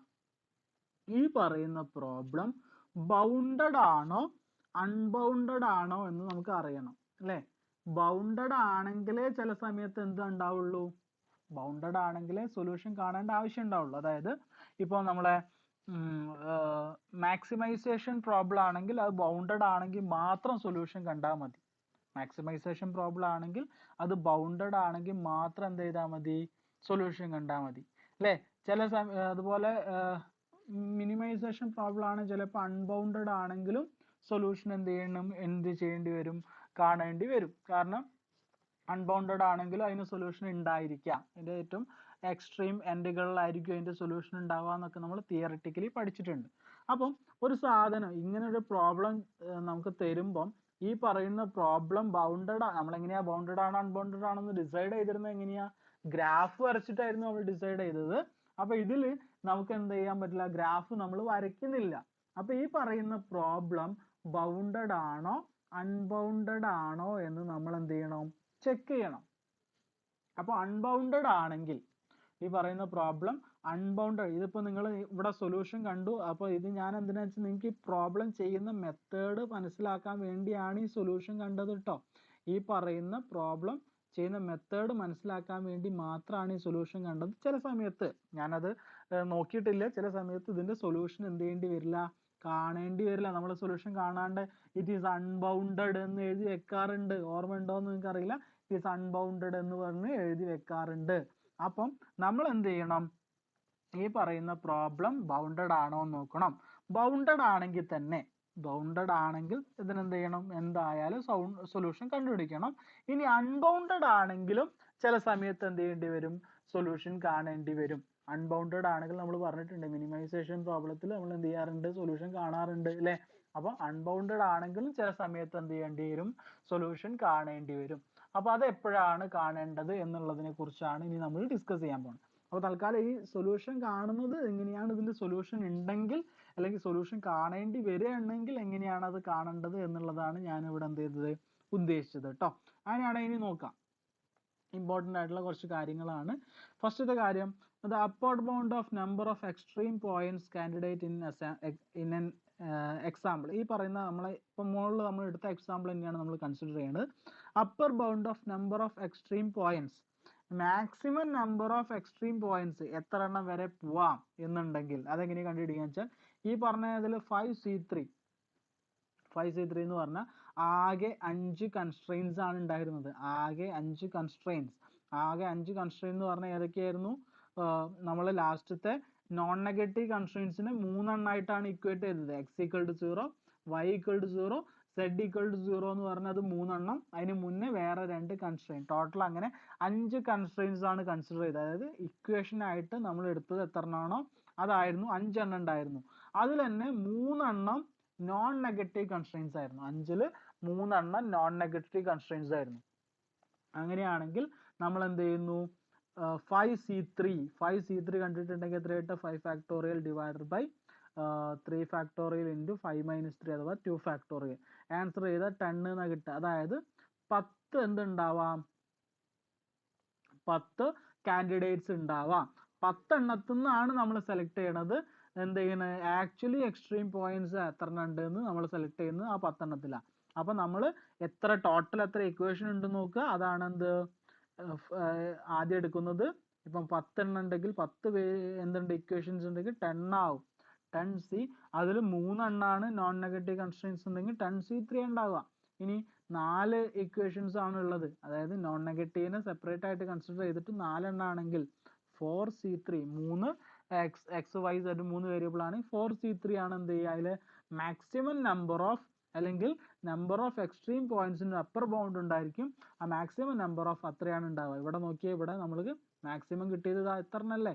Speaker 1: ഈ പറയുന്ന പ്രോബ്ലം ബൗണ്ടഡ് ആണോ അൺബൗണ്ടഡ് ആണോ എന്ന് നമുക്ക് അറിയണം, അല്ലേ? ബൗണ്ടഡ് ആണെങ്കിലേ ചില സമയത്ത് എന്ത് ഉണ്ടാവുള്ളൂ, ബൗണ്ടഡ് ആണെങ്കിലേ സൊല്യൂഷൻ കാണേണ്ട ആവശ്യം ഉണ്ടാവുള്ളൂ. അതായത് ഇപ്പോൾ നമ്മളെ മാക്സിമൈസേഷൻ പ്രോബ്ലം ആണെങ്കിൽ അത് ബൗണ്ടഡ് ആണെങ്കിൽ മാത്രം സൊല്യൂഷൻ കണ്ടാൽ മതി. മാക്സിമൈസേഷൻ പ്രോബ്ലം ആണെങ്കിൽ അത് ബൗണ്ടഡ് ആണെങ്കിൽ മാത്രം എന്ത് ചെയ്താൽ മതി, സൊല്യൂഷൻ കണ്ടാൽ മതി, അല്ലേ? അതുപോലെ മിനിമൈസേഷൻ പ്രോബ്ലം ആണ് ചിലപ്പോൾ അൺബൗണ്ടഡ് ആണെങ്കിലും സൊല്യൂഷൻ എന്ത് ചെയ്യേണ്ടി വരും, കാണേണ്ടി വരും. കാരണം അൺബൗണ്ടഡ് ആണെങ്കിലും അതിന് സൊല്യൂഷൻ ഉണ്ടായിരിക്കാം. അതിൻ്റെ ഏറ്റവും എക്സ്ട്രീം എൻഡുകളിലായിരിക്കും അതിൻ്റെ സൊല്യൂഷൻ ഉണ്ടാവുക എന്നൊക്കെ നമ്മൾ തിയറിറ്റിക്കലി പഠിച്ചിട്ടുണ്ട്. അപ്പം ഒരു സാധനം ഇങ്ങനെ ഒരു പ്രോബ്ലം നമുക്ക് തരുമ്പം ഈ പറയുന്ന പ്രോബ്ലം നമ്മളെങ്ങനെയാ ബൗണ്ടഡ് ആണോ അൺബൗണ്ടഡ് ആണോ എന്ന് ഡിസൈഡ് ചെയ്തിരുന്നത് എങ്ങനെയാ? ഗ്രാഫ് വരച്ചിട്ടായിരുന്നു നമ്മൾ ഡിസൈഡ് ചെയ്തത്. അപ്പൊ ഇതിൽ നമുക്ക് എന്ത് ചെയ്യാൻ പറ്റില്ല, ഗ്രാഫ് നമ്മൾ വരയ്ക്കുന്നില്ല. അപ്പൊ ഈ പറയുന്ന പ്രോബ്ലം ബൗണ്ടഡ് ആണോ അൺബൗണ്ടഡ് ആണോ എന്ന് നമ്മൾ എന്ത് ചെയ്യണം, ചെക്ക് ചെയ്യണം. അപ്പൊ അൺബൗണ്ടഡ് ആണെങ്കിൽ ഈ പറയുന്ന പ്രോബ്ലം അൺബൗണ്ടഡ്, ഇതിപ്പോ നിങ്ങൾ ഇവിടെ സൊല്യൂഷൻ കണ്ടു. അപ്പൊ ഇത് ഞാൻ എന്തിനാ വെച്ചാൽ നിങ്ങൾക്ക് ഈ പ്രോബ്ലം ചെയ്യുന്ന മെത്തേഡ് മനസ്സിലാക്കാൻ വേണ്ടിയാണ് ഈ സൊല്യൂഷൻ കണ്ടത് കേട്ടോ. ഈ പറയുന്ന പ്രോബ്ലം ചെയ്യുന്ന മെത്തേഡ് മനസ്സിലാക്കാൻ വേണ്ടി മാത്രമാണ് ഈ സൊല്യൂഷൻ കണ്ടത്. ചില സമയത്ത് ഞാനത് നോക്കിയിട്ടില്ല, ചില സമയത്ത് ഇതിന്റെ സൊല്യൂഷൻ എന്ത് ചെയ്യേണ്ടി വരില്ല, കാണേണ്ടി വരില്ല. നമ്മൾ സൊല്യൂഷൻ കാണാണ്ട് ഇറ്റ് ഈസ് അൺബൗണ്ടഡ് എന്ന് എഴുതി വെക്കാറുണ്ട്. ഓർമ്മ ഉണ്ടോ എന്ന് നിങ്ങൾക്ക് അറിയില്ല. ഇറ്റ് ഈസ് അൺബൗണ്ടഡ് എന്ന് പറഞ്ഞ് എഴുതി വെക്കാറുണ്ട്. അപ്പം നമ്മൾ എന്ത് ചെയ്യണം, ഈ പറയുന്ന പ്രോബ്ലം ബൗണ്ടഡ് ആണോ എന്ന് നോക്കണം. ബൗണ്ടഡ് ആണെങ്കിൽ ഇതിനെന്ത് ചെയ്യണം, എന്തായാലും സൊല്യൂഷൻ കണ്ടുപിടിക്കണം. ഇനി അൺബൗണ്ടഡ് ആണെങ്കിലും ചില സമയത്ത് എന്ത് ചെയ്യേണ്ടി വരും, സൊല്യൂഷൻ കാണേണ്ടി വരും. അൺബൗണ്ടഡ് ആണെങ്കിൽ നമ്മൾ പറഞ്ഞിട്ടുണ്ട് മിനിമൈസേഷൻ പ്രോബ്ലത്തിൽ നമ്മൾ എന്ത് ചെയ്യാറുണ്ട്, സൊല്യൂഷൻ കാണാറുണ്ട്, അല്ലേ? അപ്പൊ അൺബൗണ്ടഡ് ആണെങ്കിലും ചില സമയത്ത് എന്ത് ചെയ്യേണ്ടി വരും, സൊല്യൂഷൻ കാണേണ്ടി വരും. അപ്പൊ അത് എപ്പോഴാണ് കാണേണ്ടത് എന്നുള്ളതിനെ കുറിച്ചാണ് ഇനി നമ്മൾ ഡിസ്കസ് ചെയ്യാൻ പോകുന്നത്. അപ്പോൾ തൽക്കാലം ഈ സൊല്യൂഷൻ കാണുന്നത് എങ്ങനെയാണ്, ഇതിന്റെ സൊല്യൂഷൻ ഉണ്ടെങ്കിൽ അല്ലെങ്കിൽ സൊല്യൂഷൻ കാണേണ്ടി വരികയാണെങ്കിൽ എങ്ങനെയാണ് അത് കാണേണ്ടത് എന്നുള്ളതാണ് ഞാൻ ഇവിടെ എന്ത് ചെയ്തത്, ഉദ്ദേശിച്ചത് കേട്ടോ. അങ്ങനെയാണ് ഇനി നോക്കാം. ഇമ്പോർട്ടൻ്റ് ആയിട്ടുള്ള കുറച്ച് കാര്യങ്ങളാണ്. ഫസ്റ്റത്തെ കാര്യം, the upper bound of number of extreme points candidate in an example. ഈ പറയുന്ന നമ്മളെ ഇപ്പം മുകളിൽ നമ്മൾ എടുത്ത എക്സാമ്പിൾ തന്നെയാണ് നമ്മൾ കൺസിഡർ ചെയ്യുന്നത്. Upper bound of number of extreme points, maximum number of extreme points എത്ര എണ്ണം വരെ പോവാം എന്നുണ്ടെങ്കിൽ അതെങ്ങനെ കണ്ടുപിടിക്കാന്ന് വെച്ചാൽ, ഈ പറഞ്ഞതിൽ 5C3 എന്ന് പറഞ്ഞാൽ ആകെ 5 കൺസ്ട്രെയിൻസ് ആണ് ഉണ്ടായിരുന്നത്. ആകെ 5 കൺസ്ട്രെയിൻസ് എന്ന് പറഞ്ഞാൽ ഏതൊക്കെയായിരുന്നു? നമ്മൾ ലാസ്റ്റത്തെ നോൺ നെഗറ്റീവ് കൺസ്ട്രെയിൻസിനെ 3 എണ്ണമായിട്ടാണ് ഇക്വേറ്റ് ചെയ്തത്. x equal to 0, y equal to 0, z z equal to 0 എന്ന് പറഞ്ഞത് 3 എണ്ണം, അതിന് മുന്നേ വേറെ 2 കൺസ്ട്രെയിൻ, ടോട്ടൽ അങ്ങനെ 5 കൺസ്ട്രെയിൻസ് ആണ് കൺസിഡർ ചെയ്തത്. അതായത് ഇക്വേഷൻ ആയിട്ട് നമ്മൾ എടുത്തത് എത്ര എണ്ണമാണോ അതായിരുന്നു 5 എണ്ണം ഉണ്ടായിരുന്നു. അതിൽ തന്നെ 3 എണ്ണം നോൺ നെഗറ്റീവ് കൺസ്ട്രെയിൻസ് ആയിരുന്നു. 5-ൽ 3 എണ്ണം നോൺ നെഗറ്റീവ് കൺസ്ട്രെയിൻസ് ആയിരുന്നു. അങ്ങനെയാണെങ്കിൽ നമ്മൾ എന്ത് ചെയ്യുന്നു, 5c3 കണ്ടിട്ടുണ്ടെങ്കിൽ എത്ര കിട്ടുക, 5 factorial divided by 3 factorial into 5 - 3 അഥവാ 2 ഫാക്ടോറിയൽ. ആൻസർ ചെയ്താൽ 10 എന്നാ കിട്ടുക. അതായത് 10 എന്തുണ്ടാവാം, 10 കാൻഡിഡേറ്റ്സ് ഉണ്ടാവാം. 10 എണ്ണത്തിൽ നിന്നാണ് നമ്മൾ സെലക്ട് ചെയ്യണത്. എന്ത് ചെയ്യണത്, ആക്ച്വലി എക്സ്ട്രീം പോയിന്റ്സ് എത്ര എണ്ണം ഉണ്ട് എന്ന് നമ്മൾ സെലക്ട് ചെയ്യുന്നത് ആ 10 എണ്ണത്തിലാണ്. അപ്പൊ നമ്മൾ എത്ര ടോട്ടൽ എത്ര ഇക്വേഷൻ ഉണ്ടെന്ന് നോക്കുക. അതാണ് എന്ത് ആദ്യം എടുക്കുന്നത്. ഇപ്പം 10 എണ്ണം ഉണ്ടെങ്കിൽ 10 എന്തുണ്ട് ഇക്വേഷൻസ് ഉണ്ടെങ്കിൽ 10 ആവും. 10c, അതിൽ 3 എണ്ണമാണ് നോൺ നെഗറ്റീവ് കൺസ്ട്രെയിൻസ് ഉണ്ടെങ്കിൽ 10c3 ഉണ്ടാവുക. ഇനി 4 ഇക്വേഷൻസ് ആണ് ഉള്ളത്, അതായത് നോൺ നെഗറ്റീവിനെ സെപ്പറേറ്റ് ആയിട്ട് കൺസിഡർ ചെയ്തിട്ട് 4 എണ്ണം ആണെങ്കിൽ 4c3, 3 x y z 3 variable ആണ്. 4c3 ആണ് എന്ത് ചെയ്യുക, അതിലെ മാക്സിമം നമ്പർ ഓഫ് അല്ലെങ്കിൽ നമ്പർ ഓഫ് എക്സ്ട്രീം പോയിന്റ്സിന് അപ്പർ ബൗണ്ട് ഉണ്ടായിരിക്കും. ആ മാക്സിമം നമ്പർ ഓഫ് അത്രയാണ് ഉണ്ടാവുക. ഇവിടെ നോക്കിയാൽ ഇവിടെ നമ്മൾക്ക് മാക്സിമം കിട്ടിയത് എത്ര എണ്ണല്ലേ,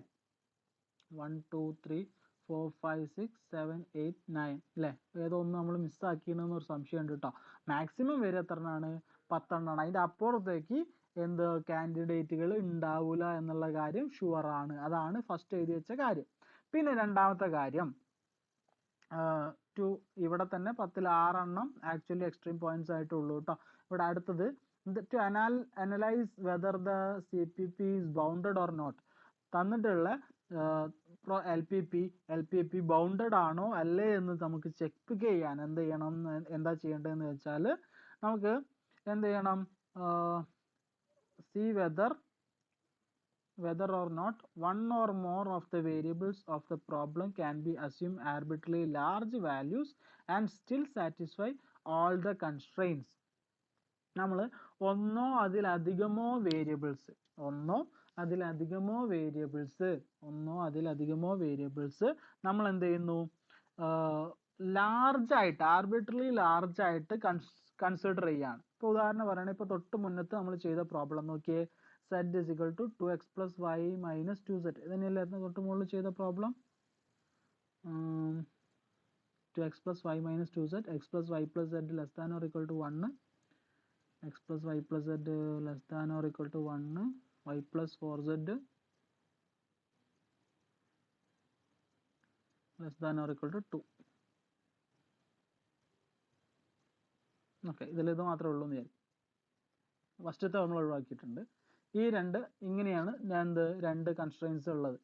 Speaker 1: 1 2 3 4 5 6 7 8 9 അല്ലേ. ഏതോ ഒന്ന് നമ്മൾ മിസ്സാക്കിയെന്ന് ഒരു സംശയം ഉണ്ട് കേട്ടോ. മാക്സിമം വരെ എത്ര എണ്ണമാണ്, 10 എണ്ണമാണ്. അതിൻ്റെ അപ്പുറത്തേക്ക് എന്ത് കാൻഡിഡേറ്റുകൾ ഉണ്ടാവില്ല എന്നുള്ള കാര്യം ഷുവർ ആണ്. അതാണ് ഫസ്റ്റ് എഴുതി വെച്ച കാര്യം. പിന്നെ രണ്ടാമത്തെ കാര്യം, ഇവിടെ തന്നെ 10-ൽ 6 എണ്ണം ആക്ച്വലി എക്സ്ട്രീം പോയിന്റ്സ് ആയിട്ടുള്ളൂ കേട്ടോ. ഇവിടെ അടുത്തത് to analyse whether the CPP is bounded or not. തന്നിട്ടുള്ള LPP ബൗണ്ടഡ് ആണോ അല്ലേ എന്ന് നമുക്ക് ചെക്ക് ചെയ്യാൻ എന്ത് ചെയ്യണം, എന്താ ചെയ്യേണ്ടതെന്ന് വെച്ചാൽ നമുക്ക് എന്ത് ചെയ്യണം, see whether or not one or more of the variables of the problem can be assumed arbitrarily large values and still satisfy all the constraints. നമ്മൾ ഒന്നോ അതിലധികമോ വേരിയബിൾസ് നമ്മൾ എന്ത് ചെയ്യുന്നു, ലാർജ് ആയിട്ട് ആർബിട്രറി ലാർജ് ആയിട്ട് കൺസിഡർ ചെയ്യാണ്. ഇപ്പോൾ ഉദാഹരണം പറയുകയാണെങ്കിൽ ഇപ്പോൾ തൊട്ട് മുന്നത്ത് നമ്മൾ ചെയ്ത പ്രോബ്ലം നോക്കിയേ, z is equal to 2x plus y minus 2z. ഇതന്നെയല്ലായിരുന്നു തൊട്ട് മുകളിൽ ചെയ്ത problem. 2x plus y minus 2z, x plus y plus z less than or equal to 1, x plus y plus z less than or equal to 1, y plus 4z less than or equal to 2. Okay, ഇതിൽ ഇത് മാത്രമേ ഉള്ളൂ എന്ന് വിചാരിക്കും. ഫസ്റ്റത്തെ നമ്മൾ ഒഴിവാക്കിയിട്ടുണ്ട്. ഈ ഇങ്ങനെയാണ് രണ്ട് കൺസ്ട്രെയിൻസ് ഉള്ളത്.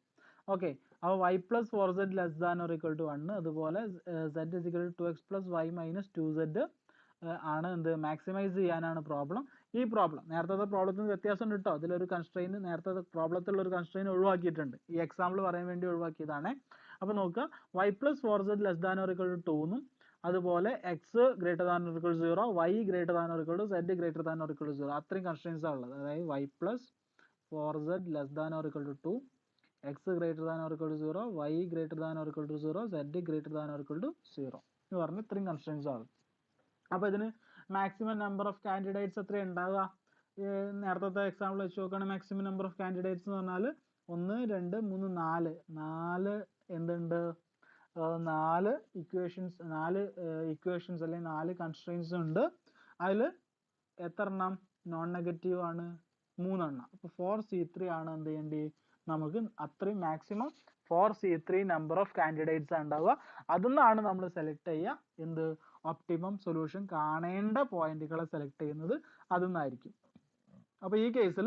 Speaker 1: ഓക്കെ, അപ്പോൾ y plus 4z less than or equal to 1, അതുപോലെ z is equal to 2x plus y minus 2z ആണ് എന്ത് മാക്സിമൈസ് ചെയ്യാനാണ് പ്രോബ്ലം. ഈ പ്രോബ്ലം നേരത്തെ പ്രോബ്ലത്തിന് വ്യത്യാസം ഉണ്ട് കേട്ടോ. അതിലൊരു കൺസ്ട്രെയിൻ നേരത്തെ പ്രോബ്ലത്തിലുള്ള ഒരു കൺസ്ട്രെയിൻ ഒഴിവാക്കിയിട്ടുണ്ട്. ഈ എക്സാമ്പിൾ പറയാൻ വേണ്ടി ഒഴിവാക്കിയതാണ്. അപ്പോൾ നോക്കുക, y plus 4z less than or equal to 2 എന്നും അതുപോലെ x greater than or equal to 0, y greater than or equal to z greater than or equal to 0, അത്രയും കൺസ്ട്രെയിൻസ് ആണ് ഉള്ളത്. അതായത് y plus 4z less than or equal to 2, x greater than or equal to 0, y greater than or equal to 0, z greater than or equal to 0 എന്ന് പറഞ്ഞ് ഇത്രയും കൺസ്ട്രെയിൻസ് ആണ്. അപ്പോൾ ഇതിന് മാക്സിമം നമ്പർ ഓഫ് കാൻഡിഡേറ്റ്സ് എത്ര ഉണ്ടാവുക, നേരത്തെ എക്സാമ്പിൾ വെച്ച് നോക്കുകയാണെങ്കിൽ മാക്സിമം നമ്പർ ഓഫ് കാൻഡിഡേറ്റ്സ് എന്ന് പറഞ്ഞാൽ 1 2 3 4 എന്തുണ്ട്, 4 ഇക്വേഷൻസ് അല്ലെങ്കിൽ 4 കൺസ്ട്രെയിൻസ് ഉണ്ട്. അതിൽ എത്ര എണ്ണം നോൺ നെഗറ്റീവ് ആണ്, 3 എണ്ണം. അപ്പോൾ 4c3 ആണ് എന്ത് ചെയ്യേണ്ടി, നമുക്ക് അത്രയും maximum 4c3 number of candidates ഉണ്ടാവുക. അതിന്നാണ് നമ്മൾ സെലക്ട് ചെയ്യുക എന്ത് ഒപ്റ്റിമം സൊല്യൂഷൻ കാണേണ്ട പോയിന്റുകളെ സെലക്ട് ചെയ്യുന്നത് അതിന്നായിരിക്കും. അപ്പോൾ ഈ കേസിൽ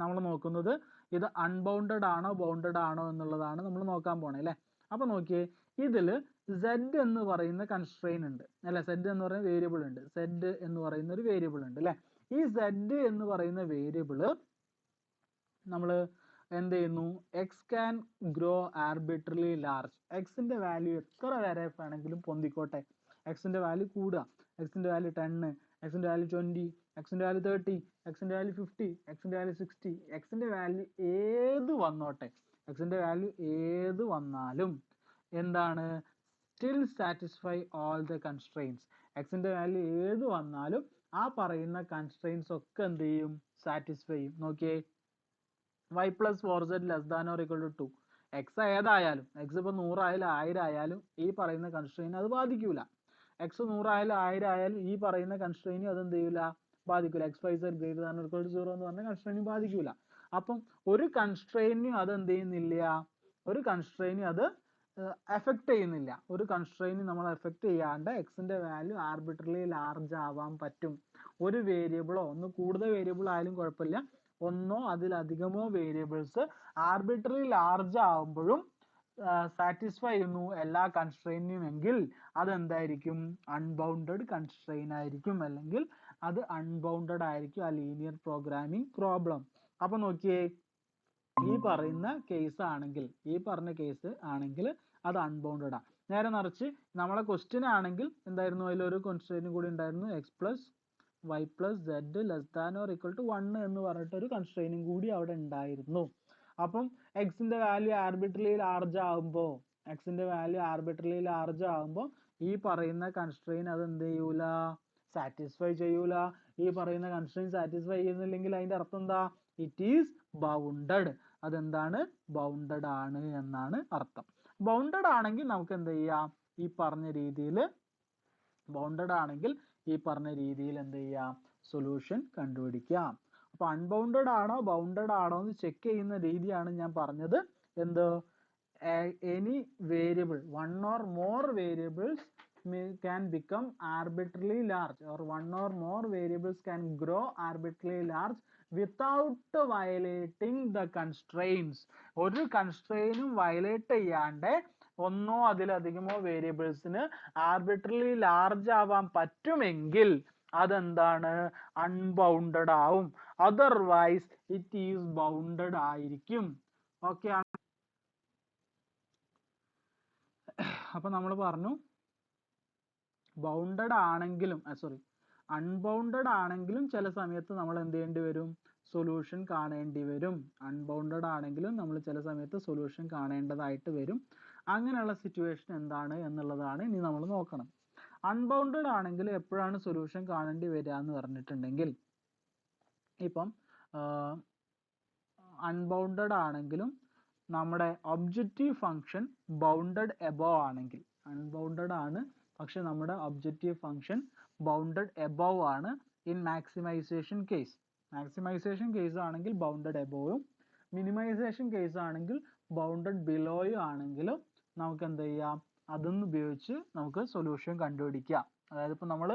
Speaker 1: നമ്മൾ നോക്കുന്നത് ഇത് അൺബൗണ്ടഡ് ആണോ ബൗണ്ടഡ് ആണോ എന്നുള്ളതാണ് നമ്മൾ നോക്കാൻ പോണേ അല്ലേ. അപ്പോൾ നോക്കിയേ, ഇതിൽ z എന്ന് പറയുന്ന കൺസ്ട്രെയിൻ ഉണ്ട് അല്ലെ, z എന്ന് പറയുന്ന വേരിയബിൾ ഉണ്ട്, z എന്ന് പറയുന്ന ഒരു വേരിയബിൾ ഉണ്ട് അല്ലെ. ഈ z എന്ന് പറയുന്ന വേരിയബിൾ നമ്മൾ എന്ത് ചെയ്യുന്നു, X can grow arbitrarily large. എക്സിന്റെ വാല്യൂ എത്ര വരെ വേണമെങ്കിലും പൊന്തിക്കോട്ടെ. എക്സിന്റെ വാല്യൂ കൂടുക, എക്സിന്റെ വാല്യൂ 10, എക്സിന്റെ വാല്യൂ 20, എക്സിന്റെ വാല്യൂ 30, എക്സിന്റെ വാല്യൂ 50, എക്സിന്റെ വാല്യൂ 60, എക്സിന്റെ വാല്യൂ ഏത് വന്നോട്ടെ, എക്സിന്റെ വാല്യൂ ഏത് വന്നാലും എന്താണ്, still satisfy all the constraints. Xന്റെ വാല്യൂ ഏത് വന്നാലും ആ പറയുന്ന constraints ഒക്കെ എന്ത് ചെയ്യും satisfy ചെയ്യും. നോക്കിയേ y plus 4z less than or equal to 2. x ഏതായാലും x ഇപ്പോൾ 100 ആയാലും 1000 ആയാലും ഈ പറയുന്ന constraint അത് ബാധിക്കൂല. x 100 ആയാലും 1000 ആയാലും ഈ പറയുന്ന constraint അത് എന്ത് ചെയ്യൂല ബാധിക്കൂല. x, y, z greater than or equal to 0 എന്ന് പറഞ്ഞ constraint ബാധിക്കൂല. അപ്പം ഒരു constraint അത് എന്ത് ചെയ്യുന്നില്ല, ഒരു constraint അത് affect ചെയ്യുന്നില്ല. ഒരു constraint നമ്മൾ affect ചെയ്യാണ്ട് x ന്റെ വാല്യൂ arbitrarily large ആവാൻ പറ്റും. ഒരു വേരിയബിളോ ഒന്ന് കൂടുതൽ വേരിയബിൾ ആയാലും കുഴപ്പമില്ല, ഒന്നോ അതിലധികമോ വേരിയബിൾസ് arbitrarily large ആവുമ്പോഴും സാറ്റിസ്ഫൈ ചെയ്യുന്നു എല്ലാ കൺസ്ട്രെയിനും എങ്കിൽ അത് എന്തായിരിക്കും അൺബൗണ്ടഡ് കൺസ്ട്രെയിൻ ആയിരിക്കും, അല്ലെങ്കിൽ അത് അൺബൗണ്ടഡ് ആയിരിക്കും ആ ലീനിയർ പ്രോഗ്രാമിംഗ് പ്രോബ്ലം. അപ്പൊ നോക്കിയേ ഈ പറയുന്ന കേസ് ആണെങ്കിൽ അത് അൺബൗണ്ടഡ് ആണ്. നേരെ മറിച്ച് നമ്മളെ ക്വസ്റ്റ്യൻ ആണെങ്കിൽ എന്തായിരുന്നു, അതിലൊരു കൺസ്ട്രെയിനും കൂടി ഉണ്ടായിരുന്നു, x plus y plus z less than or equal to 1 എന്ന് പറഞ്ഞിട്ട് ഒരു കൺസ്ട്രെയിനും കൂടി അവിടെ ഉണ്ടായിരുന്നു. അപ്പം എക്സിന്റെ വാല്യൂ ആർബിട്രറിലി ലാർജ് ആകുമ്പോൾ ഈ പറയുന്ന കൺസ്ട്രെയിൻ അത് എന്ത് ചെയ്യൂല, സാറ്റിസ്ഫൈ ചെയ്യൂല. ഈ പറയുന്ന കൺസ്ട്രെയിൻ സാറ്റിസ്ഫൈ ചെയ്യുന്നില്ലെങ്കിൽ അതിന്റെ അർത്ഥം എന്താ, ഇറ്റ് ഈസ് ബൗണ്ടഡ്. അതെന്താണ്, ബൗണ്ടഡ് ആണ് എന്നാണ് അർത്ഥം. ബൗണ്ടഡ് ആണെങ്കിൽ നമുക്ക് എന്ത് ചെയ്യാം, ഈ പറഞ്ഞ രീതിയിൽ എന്ത് ചെയ്യാം, സൊല്യൂഷൻ കണ്ടുപിടിക്കാം. അപ്പൊ അൺബൗണ്ടഡ് ആണോ ബൗണ്ടഡ് ആണോ എന്ന് ചെക്ക് ചെയ്യുന്ന രീതിയാണ് ഞാൻ പറഞ്ഞത്. എന്ത്, any variable, one or more variables can become arbitrarily large, or one or more variables can grow arbitrarily large without violating the constraints. ഒരു കൺസ്ട്രെയിനും വയലേറ്റ് ചെയ്യാണ്ട് ഒന്നോ അതിലധികമോ വേരിയബിൾസിന് ആർബിട്രറിലി ലാർജ് ആവാൻ പറ്റുമെങ്കിൽ അതെന്താണ്, അൺബൗണ്ടഡ് ആവും. അതർവൈസ് ഇറ്റ് ഈസ് ബൗണ്ടഡ് ആയിരിക്കും. ഓക്കെ. അപ്പൊ നമ്മൾ പറഞ്ഞു ബൗണ്ടഡ് ആണെങ്കിലും അൺബൗണ്ടഡ് ആണെങ്കിലും ചില സമയത്ത് നമ്മൾ എന്ത് ചെയ്യേണ്ടി വരും, സൊല്യൂഷൻ കാണേണ്ടി വരും. അൺബൗണ്ടഡ് ആണെങ്കിലും നമ്മൾ ചില സമയത്ത് സൊല്യൂഷൻ കാണേണ്ടതായിട്ട് വരും. അങ്ങനെയുള്ള സിറ്റുവേഷൻ എന്താണ് എന്നുള്ളതാണ് ഇനി നമ്മൾ നോക്കണം. അൺബൗണ്ടഡ് ആണെങ്കിൽ എപ്പോഴാണ് സൊല്യൂഷൻ കാണേണ്ടി വരിക എന്ന് പറഞ്ഞിട്ടുണ്ടെങ്കിൽ, ഇപ്പം അൺബൗണ്ടഡ് ആണെങ്കിലും നമ്മുടെ ഒബ്ജക്റ്റീവ് ഫംഗ്ഷൻ ബൗണ്ടഡ് എബോവ് ആണെങ്കിൽ, അൺബൗണ്ടഡ് ആണ് പക്ഷെ നമ്മുടെ ഒബ്ജക്റ്റീവ് ഫംഗ്ഷൻ ബൗണ്ടഡ് എബോവ് ആണ് in maximisation case. Maximisation case ആണെങ്കിൽ ബൗണ്ടഡ് എബോവും, മിനിമൈസേഷൻ കേസ് ആണെങ്കിൽ ബൗണ്ടഡ് ബിലോയും ആണെങ്കിലും നമുക്ക് എന്ത് ചെയ്യാം, അതൊന്ന് ഉപയോഗിച്ച് നമുക്ക് സൊല്യൂഷൻ കണ്ടുപിടിക്കാം. അതായത് ഇപ്പൊ നമ്മൾ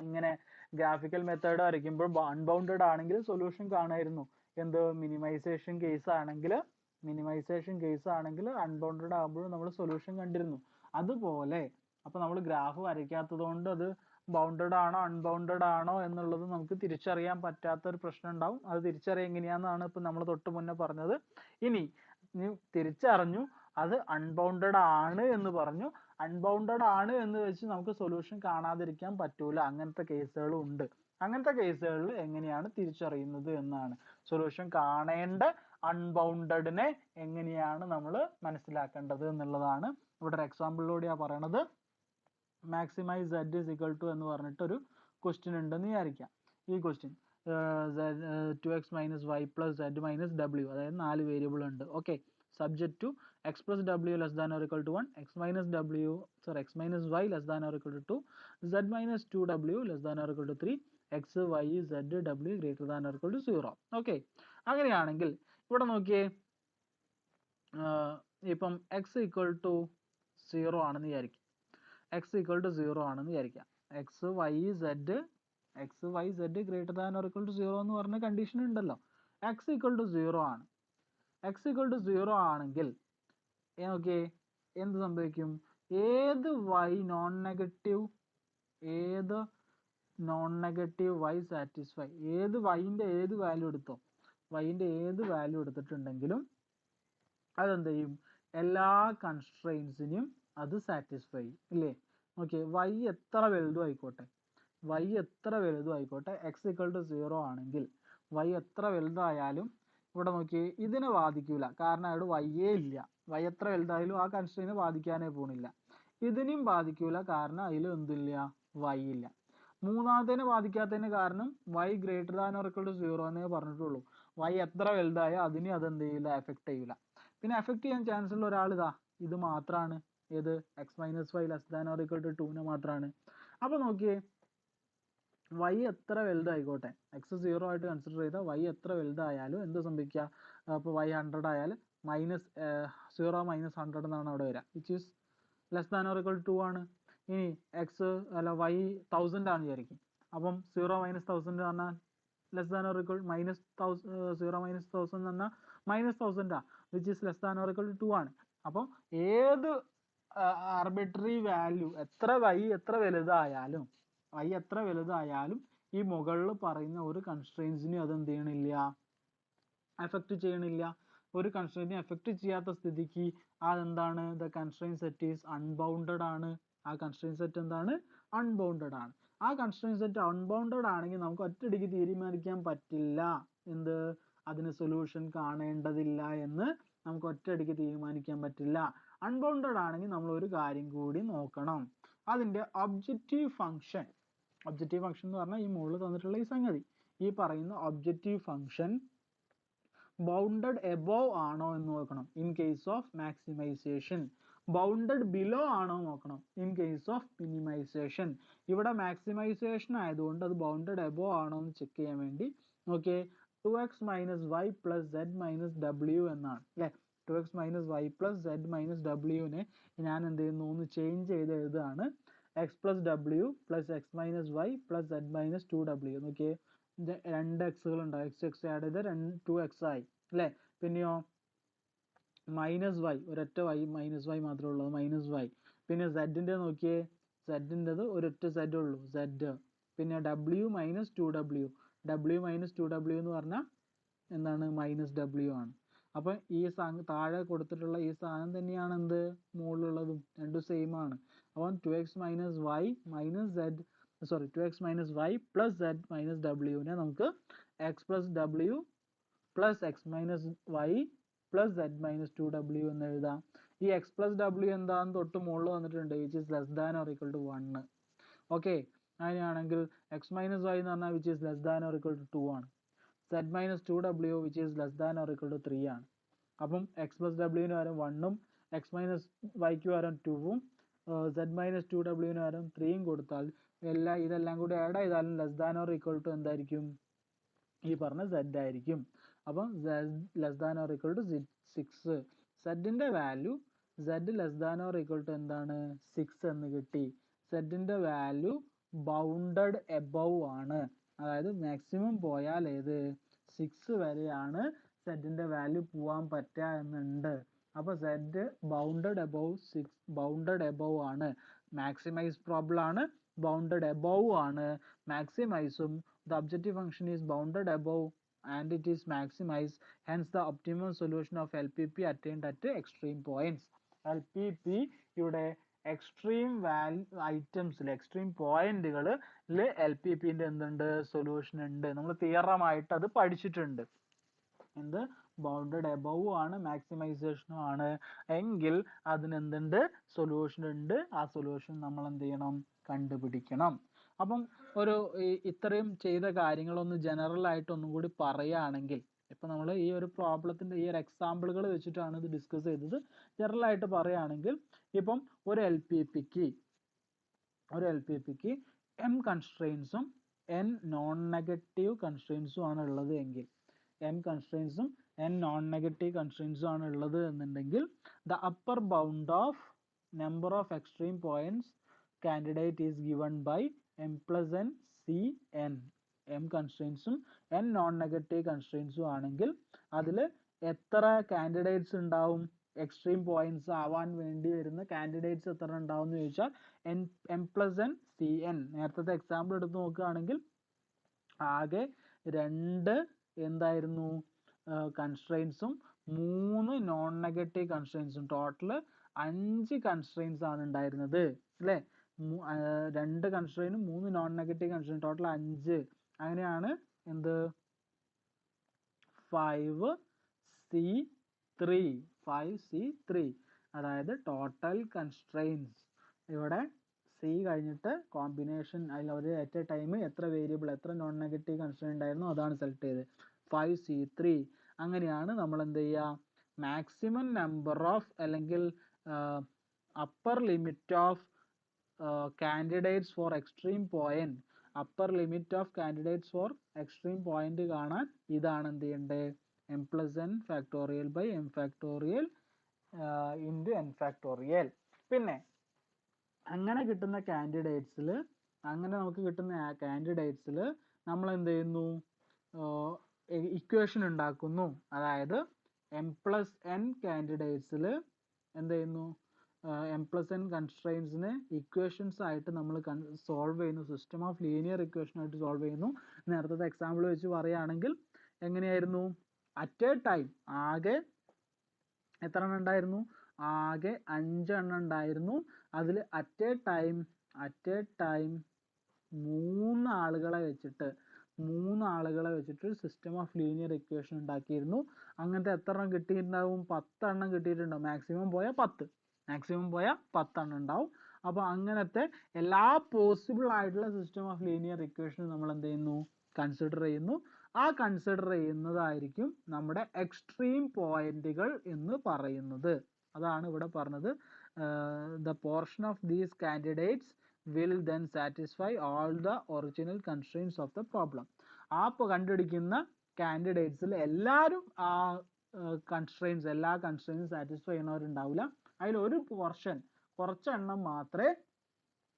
Speaker 1: ഇങ്ങനെ ഗ്രാഫിക്കൽ മെത്തേഡ് വരയ്ക്കുമ്പോൾ അൺബൗണ്ടഡ് ആണെങ്കിൽ സൊല്യൂഷൻ കാണായിരുന്നു. എന്ത്, മിനിമൈസേഷൻ കേസ് ആണെങ്കിൽ അൺബൗണ്ടഡ് ആകുമ്പോഴും നമ്മൾ സൊല്യൂഷൻ കണ്ടിരുന്നു. അതുപോലെ അപ്പൊ നമ്മൾ ഗ്രാഫ് വരയ്ക്കാത്തത് കൊണ്ട് അത് ബൗണ്ടഡ് ആണോ അൺബൗണ്ടഡ് ആണോ എന്നുള്ളത് നമുക്ക് തിരിച്ചറിയാൻ പറ്റാത്ത ഒരു പ്രശ്നം ഉണ്ടാവും. അത് തിരിച്ചറിയാൻ എങ്ങനെയാണെന്നാണ് ഇപ്പൊ നമ്മൾ തൊട്ട് മുന്നേ പറഞ്ഞത്. ഇനി തിരിച്ചറിഞ്ഞു അത് അൺബൗണ്ടഡ് ആണ് എന്ന് പറഞ്ഞു, അൺബൗണ്ടഡ് ആണ് എന്ന് വെച്ച് നമുക്ക് സൊല്യൂഷൻ കാണാതിരിക്കാൻ പറ്റൂല. അങ്ങനത്തെ കേസുകളും ഉണ്ട്. അങ്ങനത്തെ കേസുകളിൽ എങ്ങനെയാണ് തിരിച്ചറിയുന്നത് എന്നാണ്, സൊല്യൂഷൻ കാണേണ്ട അൺബൗണ്ടഡിനെ എങ്ങനെയാണ് നമ്മൾ മനസ്സിലാക്കേണ്ടത് എന്നുള്ളതാണ് ഇവിടെ ഒരു എക്സാമ്പിളിലൂടെയാണ് പറയണത്. Maximise z is equal to എന്ന് പറഞ്ഞിട്ടൊരു ക്വസ്റ്റ്യൻ ഉണ്ടെന്ന് വിചാരിക്കാം. ഈ question 2x minus y plus z minus w, അതായത് 4 വേരിയബിൾ ഉണ്ട്. Okay, subject to x plus w less than or equal to 1, x minus y less than or equal to 2, z minus 2w less than or equal to 3, x, y, z, w greater than or equal to 0. Okay, അങ്ങനെയാണെങ്കിൽ ഇവിടെ നോക്കിയേ, ഇപ്പം x equal to 0 ആണെന്ന് വിചാരിക്കും. x equal to 0 ആണെന്ന് വിചാരിക്കാം. x, y, z greater than or equal to 0 എന്ന് പറഞ്ഞ കണ്ടീഷൻ ഉണ്ടല്ലോ. x equal to 0 ആണ്. x equal to 0 ആണെങ്കിൽ നോക്കിയേ എന്ത് സംഭവിക്കും, ഏത് നോൺ നെഗറ്റീവ് y സാറ്റിസ്ഫൈ, ഏത് yന്റെ ഏത് വാല്യൂ എടുത്തോ, yന്റെ ഏത് വാല്യൂ എടുത്തിട്ടുണ്ടെങ്കിലും അതെന്ത് ചെയ്യും, എല്ലാ കൺസ്ട്രെയിൻസിനെയും അത് സാറ്റിസ്ഫൈ ചെയ്യും, ഇല്ലേ? ഓക്കെ, y എത്ര വലുതും ആയിക്കോട്ടെ, x equal to 0 ആണെങ്കിൽ y എത്ര വലുതായാലും ഇവിടെ നോക്കിയേ ഇതിനെ ബാധിക്കൂല. കാരണം അവിടെ y ഇല്ല. y എത്ര വലുതായാലും ആ കൺസ്ട്രെയിനെ ബാധിക്കാനേ പോണില്ല. ഇതിനെയും ബാധിക്കൂല, കാരണം അതിൽ എന്തില്ല, y ഇല്ല. മൂന്നാമത്തേനെ ബാധിക്കാത്തതിന് കാരണം y greater than or equal to 0 എന്നേ പറഞ്ഞിട്ടുള്ളൂ. y എത്ര വലുതായോ അതിനെ അതെന്ത് ചെയ്യില്ല, എഫക്ട് ചെയ്യില്ല. പിന്നെ എഫക്ട് ചെയ്യാൻ ചാൻസ് ഉള്ള ഒരാൾ ഇതാ ഇത് മാത്രമാണ്, ഏത് x minus y less than or equal to 2 മാത്രമാണ്. അപ്പൊ നോക്കിയേ, y എത്ര വലുതായിക്കോട്ടെ, x 0 ആയിട്ട് കൺസിഡർ ചെയ്താൽ y എത്ര വലുതായാലും എന്ത് സംഭവിക്കുക, അപ്പോൾ y 100 ആയാൽ മൈനസ് 0 മൈനസ് 100 എന്നാണ് അവിടെ വരിക, which is less than or equal to 2 ആണ്. ഇനി എക്സ് അല്ല y 1000 ആണ് വിചാരിക്കും, അപ്പം 0 മൈനസ് 1000 എന്ന് പറഞ്ഞാൽ less than or equal minus 0 minus 1000 എന്ന് പറഞ്ഞാൽ minus 1000 which is less than or equal to 2 ആണ്. അപ്പം ഏത് ആർബിട്രറി വാല്യൂ എത്ര എത്ര വലുതായാലും ഈ മുകളിൽ പറയുന്ന ഒരു കൺസ്ട്രെയിൻസിനെ അത് എന്ത് ചെയ്യണില്ല, എഫക്ട് ചെയ്യണില്ല. ഒരു കൺസ്ട്രെയിൻറ്റിനെ എഫക്ട് ചെയ്യാത്ത സ്ഥിതിക്ക് അതെന്താണ്, the constrain set is unbounded ആണ്. ആ കൺസ്ട്രെയിൻ സെറ്റ് എന്താണ്, അൺബൗണ്ടഡ് ആണ്. ആ കൺസ്ട്രെയിൻ സെറ്റ് അൺബൗണ്ടഡ് ആണെങ്കിൽ നമുക്ക് ഒറ്റയടിക്ക് തീരുമാനിക്കാൻ പറ്റില്ല എന്ത്, അതിന് സൊല്യൂഷൻ കാണേണ്ടതില്ല എന്ന് നമുക്ക് ഒറ്റയടിക്ക് തീരുമാനിക്കാൻ പറ്റില്ല. അൺബൗണ്ടഡ് ആണെങ്കിൽ നമ്മൾ ഒരു കാര്യം കൂടി നോക്കണം, അതിന്റെ ഒബ്ജക്റ്റീവ് ഫംഗ്ഷൻ എന്ന് പറഞ്ഞാൽ ഈ മുകളിൽ തന്നിട്ടുള്ള ഈ സംഗതി, ഈ പറയുന്ന ഒബ്ജക്റ്റീവ് ഫംഗ്ഷൻ ബൗണ്ടഡ് എബോവ് ആണോ എന്ന് നോക്കണം in case of maximisation, bounded below ആണോ നോക്കണം ഇൻ കേസ് ഓഫ് മിനിമൈസേഷൻ. ഇവിടെ മാക്സിമൈസേഷൻ ആയതുകൊണ്ട് അത് ബൗണ്ടഡ് എബോവ് ആണോ എന്ന് ചെക്ക് ചെയ്യാൻ വേണ്ടി നോക്കിയേ, 2x minus y plus z minus ഡബ്ല്യു എന്നാണ് അല്ലെ. 2x minus y plus z minus ഡബ്ല്യുവിനെ ഞാൻ എന്ത് ചെയ്യുന്നു, ഒന്ന് ചേഞ്ച് ചെയ്ത് എഴുതുകയാണ്, എക്സ് പ്ലസ് ഡബ്ല്യു plus x minus y plus z minus 2w. നോക്കിയേ, രണ്ട് എക്സുകൾ ഉണ്ടാവും, എക്സ് ആഡ് ചെയ്ത് 2x ആയി അല്ലെ. പിന്നെയോ മൈനസ് വൈ, ഒരൊറ്റ വൈ മൈനസ് വൈ മാത്രമേ ഉള്ളൂ, മൈനസ് വൈ. പിന്നെ സെഡിന്റെ നോക്കിയേ, സെഡിൻ്റെത് ഒരൊറ്റ സെഡ് ഉള്ളൂ, സെഡ്. പിന്നെ W minus 2w, W minus 2w എന്ന് പറഞ്ഞാൽ എന്താണ്, മൈനസ് ഡബ്ല്യു ആണ്. അപ്പൊ ഈ താഴെ കൊടുത്തിട്ടുള്ള ഈ സാധനം തന്നെയാണ് എന്ത്, മുകളിലുള്ളതും, രണ്ടും സെയിം ആണ്. അപ്പം 2x minus y minus z, sorry 2x minus y plus z minus ഡബ്ല്യുവിനെ നമുക്ക് എക്സ് പ്ലസ് ഡബ്ല്യു plus x minus y plus z minus 2w എന്ന് എഴുതാം. ഈ എക്സ് പ്ലസ് ഡബ്ല്യു എന്താന്ന് തൊട്ട് മുകളിൽ വന്നിട്ടുണ്ട്, which is less than or equal to 1. Okay, അങ്ങനെയാണെങ്കിൽ എക്സ് മൈനസ് വൈ എന്ന് പറഞ്ഞാൽ which is less than or equal to 2 ആണ്. Z minus 2w which is less than or equal to 3 ആണ്. അപ്പം എക്സ് പ്ലസ് ഡബ്ല്യുവിന് പകരം 1ഉം എക്സ് മൈനസ് വൈക്ക് പകരം 2ഉം സെഡ് മൈനസ് 2wന് പകരം 3ഉം കൊടുത്താൽ ഇതെല്ലാം കൂടി ആഡ് ചെയ്താലും less than or equal to എന്തായിരിക്കും, ഈ പറഞ്ഞ സെഡ് ആയിരിക്കും. അപ്പം less than or equal to 6. സെഡിന്റെ value z less than or equal to എന്താണ്, 6 എന്ന് കിട്ടി. സെഡിന്റെ വാല്യൂ ബൗണ്ടഡ് എബവ് ആണ്, അതായത് മാക്സിമം പോയാൽ ഏത് 6 വരെയാണ് സെഡിന്റെ വാല്യൂ പോവാൻ പറ്റുക എന്നുണ്ട്. അപ്പൊ സെഡ് ബൗണ്ടഡ് എബവ് ആണ്. മാക്സിമൈസ് പ്രോബ്ലം ആണ്, ബൗണ്ടഡ് എബവ് ആണ്. മാക്സിമൈസും the objective function is bounded above and it is maximized, hence the optimum solution of LPP attained at extreme points. LPP ഇവിടെ എക്സ്ട്രീം ഐറ്റംസിൽ എക്സ്ട്രീം പോയിന്റുകളിൽ LPPന്റെ എന്തുണ്ട്, സൊല്യൂഷൻ ഉണ്ട്. നമ്മൾ തിയറമായിട്ട് അത് പഠിച്ചിട്ടുണ്ട്. എന്ത്, ബൗണ്ടഡ് എബവ് ആണ്, മാക്സിമൈസേഷനും ആണ് എങ്കിൽ അതിന് എന്തുണ്ട്, സൊല്യൂഷൻ ഉണ്ട്. ആ സൊല്യൂഷൻ നമ്മൾ എന്ത് ചെയ്യണം, കണ്ടുപിടിക്കണം. അപ്പം ഇത്രയും ചെയ്ത കാര്യങ്ങളൊന്ന് ജനറൽ ആയിട്ട് ഒന്നും കൂടി പറയുകയാണെങ്കിൽ, ഇപ്പൊ നമ്മൾ ഈ ഒരു പ്രോബ്ലത്തിന്റെ ഈ ഒരു എക്സാമ്പിളുകൾ വെച്ചിട്ടാണ് ഇത് ഡിസ്കസ് ചെയ്തത്. ജനറൽ ആയിട്ട് പറയുകയാണെങ്കിൽ, ഇപ്പം ഒരു എൽ പി പിക്ക് m കൺസ്ട്രെയിൻസും n നോൺ നെഗറ്റീവ് കൺസ്ട്രെയിൻസും ആണ് ഉള്ളത് എങ്കിൽ, m കൺസ്ട്രെയിൻസും n നോൺ നെഗറ്റീവ് കൺസ്ട്രെയിൻസും ആണ് ഉള്ളത് എന്നുണ്ടെങ്കിൽ, the upper bound of number of extreme points candidate is given by m plus n c n. m കൺസ്ട്രെയിൻസും n നോൺ നെഗറ്റീവ് കൺസ്ട്രെയിൻസും ആണെങ്കിൽ അതിൽ എത്ര കാൻഡിഡേറ്റ്സ് ഉണ്ടാവും, എക്സ്ട്രീം പോയിന്റ്സ് ആവാൻ വേണ്ടി വരുന്ന കാൻഡിഡേറ്റ്സ് എത്ര ഉണ്ടാവും എന്ന് ചോദിച്ചാൽ m plus n c n. നേരത്തെ എക്സാമ്പിൾ എടുത്ത് നോക്കുകയാണെങ്കിൽ ആകെ 2 എന്തായിരുന്നു കൺസ്ട്രെയിൻസും 3 നോൺ നെഗറ്റീവ് കൺസ്ട്രെയിൻസും, ടോട്ടൽ 5 കൺസ്ട്രെയിൻസ് ആണ് ഉണ്ടായിരുന്നത് അല്ലെ. 2 കൺസ്ട്രെയിനും 3 നോൺ നെഗറ്റീവ് കൺസ്ട്രെയിൻ, ടോട്ടൽ 5. അങ്ങനെയാണ് എന്ത് 5c3, അതായത് ടോട്ടൽ കൺസ്ട്രെയിൻസ് ഇവിടെ സി കഴിഞ്ഞിട്ട് കോമ്പിനേഷൻ അതിൽ ഒരു അറ്റ് എ ടൈം എത്ര വേരിയബിൾ എത്ര നോൺ നെഗറ്റീവ് കൺസ്ട്രെയിന്റ് ഉണ്ടായിരുന്നു അതാണ് സെലക്ട് ചെയ്തത് 5C3. അങ്ങനെയാണ് നമ്മൾ എന്ത് ചെയ്യുക മാക്സിമം നമ്പർ ഓഫ് അല്ലെങ്കിൽ upper limit of candidates for extreme point upper limit of candidates for extreme point കാണാൻ ഇതാണ് എന്ത് ചെയ്യേണ്ടത് m+n factorial by m factorial into n factorial. പിന്നെ അങ്ങനെ കിട്ടുന്ന കാൻഡിഡേറ്റ്സിൽ നമുക്ക് കിട്ടുന്ന കാൻഡിഡേറ്റ്സിൽ നമ്മൾ എന്ത് ചെയ്യുന്നു ഇക്വേഷൻ ഉണ്ടാക്കുന്നു. അതായത് m+n കാൻഡിഡേറ്റ്സിൽ എന്ത് ചെയ്യുന്നു m+n കൺസ്ട്രെയിൻസിനെ ഇക്വേഷൻസ് ആയിട്ട് നമ്മൾ സോൾവ് ചെയ്യുന്നു. സിസ്റ്റം ഓഫ് ലീനിയർ ഇക്വേഷൻ ആയിട്ട് സോൾവ് ചെയ്യുന്നു. നേരത്തെ എക്സാമ്പിൾ വെച്ച് പറയുകയാണെങ്കിൽ എങ്ങനെയായിരുന്നു അറ്റ് എ ടൈം ആകെ എത്ര എണ്ണം ഉണ്ടായിരുന്നു ആകെ 5 എണ്ണം ഉണ്ടായിരുന്നു. അതിൽ അറ്റ് എ ടൈം 3 ആളുകളെ വെച്ചിട്ട് സിസ്റ്റം ഓഫ് ലീനിയർ ഇക്വേഷൻ ഉണ്ടാക്കിയിരുന്നു. അങ്ങനത്തെ എത്ര എണ്ണം കിട്ടിയിട്ടുണ്ടാവും 10 എണ്ണം കിട്ടിയിട്ടുണ്ടാവും. മാക്സിമം പോയാൽ 10 എണ്ണം ഉണ്ടാവും. അപ്പോൾ അങ്ങനത്തെ എല്ലാ പോസിബിൾ ആയിട്ടുള്ള സിസ്റ്റം ഓഫ് ലീനിയർ ഇക്വേഷൻ നമ്മൾ എന്ത് ചെയ്യുന്നു കൺസിഡർ ചെയ്യുന്നു. ആ കൺസിഡർ ചെയ്യുന്നതായിരിക്കും നമ്മുടെ എക്സ്ട്രീം പോയിന്റുകൾ എന്ന് പറയുന്നത്. അതാണ് ഇവിടെ പറഞ്ഞത് the portion of these candidates will then satisfy all the original constraints of the problem. ആ കണ്ടുപിടിക്കുന്ന കാൻഡിഡേറ്റ്സിൽ എല്ലാവരും ആ കൺസ്ട്രെയിൻസ് എല്ലാ കൺസ്ട്രെയിൻസും സാറ്റിസ്ഫൈ ചെയ്യുന്നവരുണ്ടാവില്ല. അതിൽ ഒരു പോർഷൻ കുറച്ചെണ്ണം മാത്രമേ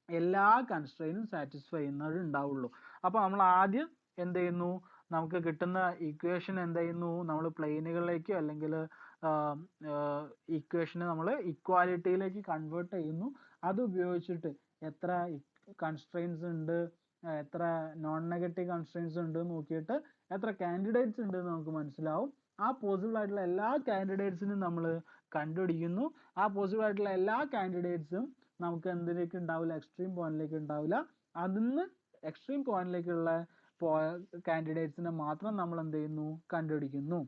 Speaker 1: എല്ലാ കൺസ്ട്രെയിനും സാറ്റിസ്ഫൈ ചെയ്യുന്നവരുണ്ടാവുള്ളൂ. അപ്പോൾ നമ്മൾ ആദ്യം എന്ത് ചെയ്യുന്നു നമുക്ക് കിട്ടുന്ന ഇക്വേഷൻ എന്ത് ചെയ്യുന്നു നമ്മൾ പ്ലെയിനുകളിലേക്ക് അല്ലെങ്കിൽ ഇക്വേഷനെ നമ്മൾ ഇക്വാലിറ്റിയിലേക്ക് കൺവേർട്ട് ചെയ്യുന്നു. അത് ഉപയോഗിച്ചിട്ട് എത്ര കൺസ്ട്രെയിൻസ് ഉണ്ട് എത്ര നോൺ നെഗറ്റീവ് കൺസ്ട്രെയിൻസ് ഉണ്ട് നോക്കിയിട്ട് എത്ര കാൻഡിഡേറ്റ്സ് ഉണ്ട് എന്ന് നമുക്ക് മനസ്സിലാവും. ആ പോസിബിൾ ആയിട്ടുള്ള എല്ലാ കാൻഡിഡേറ്റ്സിനും നമ്മൾ കണ്ടുപിടിക്കുന്നു. ആ പോസിബിൾ ആയിട്ടുള്ള എല്ലാ കാൻഡിഡേറ്റ്സും നമുക്ക് എന്തിലേക്ക് ഉണ്ടാവില്ല എക്സ്ട്രീം പോയിന്റിലേക്ക് ഉണ്ടാവില്ല. അതിന്ന് എക്സ്ട്രീം പോയിന്റിലേക്കുള്ള കാൻഡിഡേറ്റ്സിനെ മാത്രം നമ്മൾ എന്ത് ചെയ്യുന്നു കണ്ടുപിടിക്കുന്നു.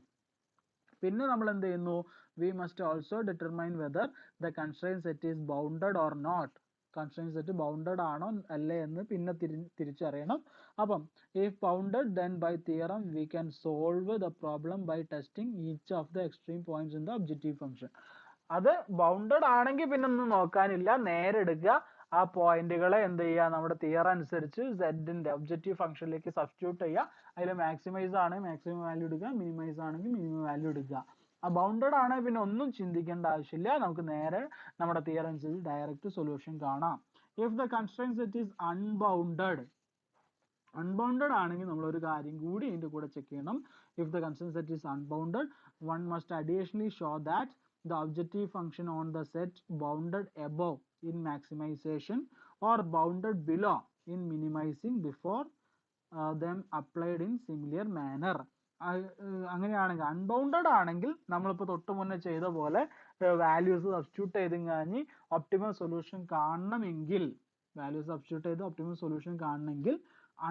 Speaker 1: പിന്നെ നമ്മൾ എന്ത് ചെയ്യുന്നു we must also determine whether the constraint set is bounded or not. constraint set bounded ആണോ അല്ലേ എന്ന് പിന്നെ തിരിച്ചറിയണം. അപ്പം if bounded then by theorem we can solve the problem by testing each of the extreme points in the objective function. അത് ബൗണ്ടഡ് ആണെങ്കിൽ പിന്നെ ഒന്നും നോക്കാനില്ല, നേരെ എടുക്കുക ആ പോയിന്റുകളെ എന്ത് ചെയ്യുക നമ്മുടെ തിയറം അനുസരിച്ച് സെഡിന്റെ ഒബ്ജക്റ്റീവ് ഫംഗ്ഷനിലേക്ക് സബ്സ്റ്റിറ്റ്യൂട്ട് ചെയ്യുക. അതിൽ മാക്സിമൈസ് ആണെങ്കിൽ മാക്സിമം വാല്യൂ എടുക്കുക, മിനിമൈസ് ആണെങ്കിൽ മിനിമം വാല്യൂ എടുക്കുക. ആ ബൗണ്ടഡ് ആണെങ്കിൽ പിന്നെ ഒന്നും ചിന്തിക്കേണ്ട ആവശ്യമില്ല, നമുക്ക് നേരെ നമ്മുടെ തിയറം അനുസരിച്ച് ഡയറക്റ്റ് സൊല്യൂഷൻ കാണാം. If the constraint set is unbounded ആണെങ്കിൽ നമ്മൾ ഒരു കാര്യം കൂടി ഇതിന്റെ കൂടെ ചെക്ക് ചെയ്യണം. If the constraint set is unbounded one must additionally show that the objective function on the set bounded above in maximization or bounded below in minimizing before them applied in similar manner. അങ്ങനെയാണെങ്കിൽ അൺബൗണ്ടഡ് ആണെങ്കിൽ നമ്മളിപ്പോൾ തൊട്ട് മുന്നേ ചെയ്ത പോലെ വാല്യൂസ് സബ്സ്റ്റിറ്റ്യൂട്ട് ചെയ്ത് കഴിഞ്ഞ് ഒപ്റ്റിമം സൊല്യൂഷൻ കാണണമെങ്കിൽ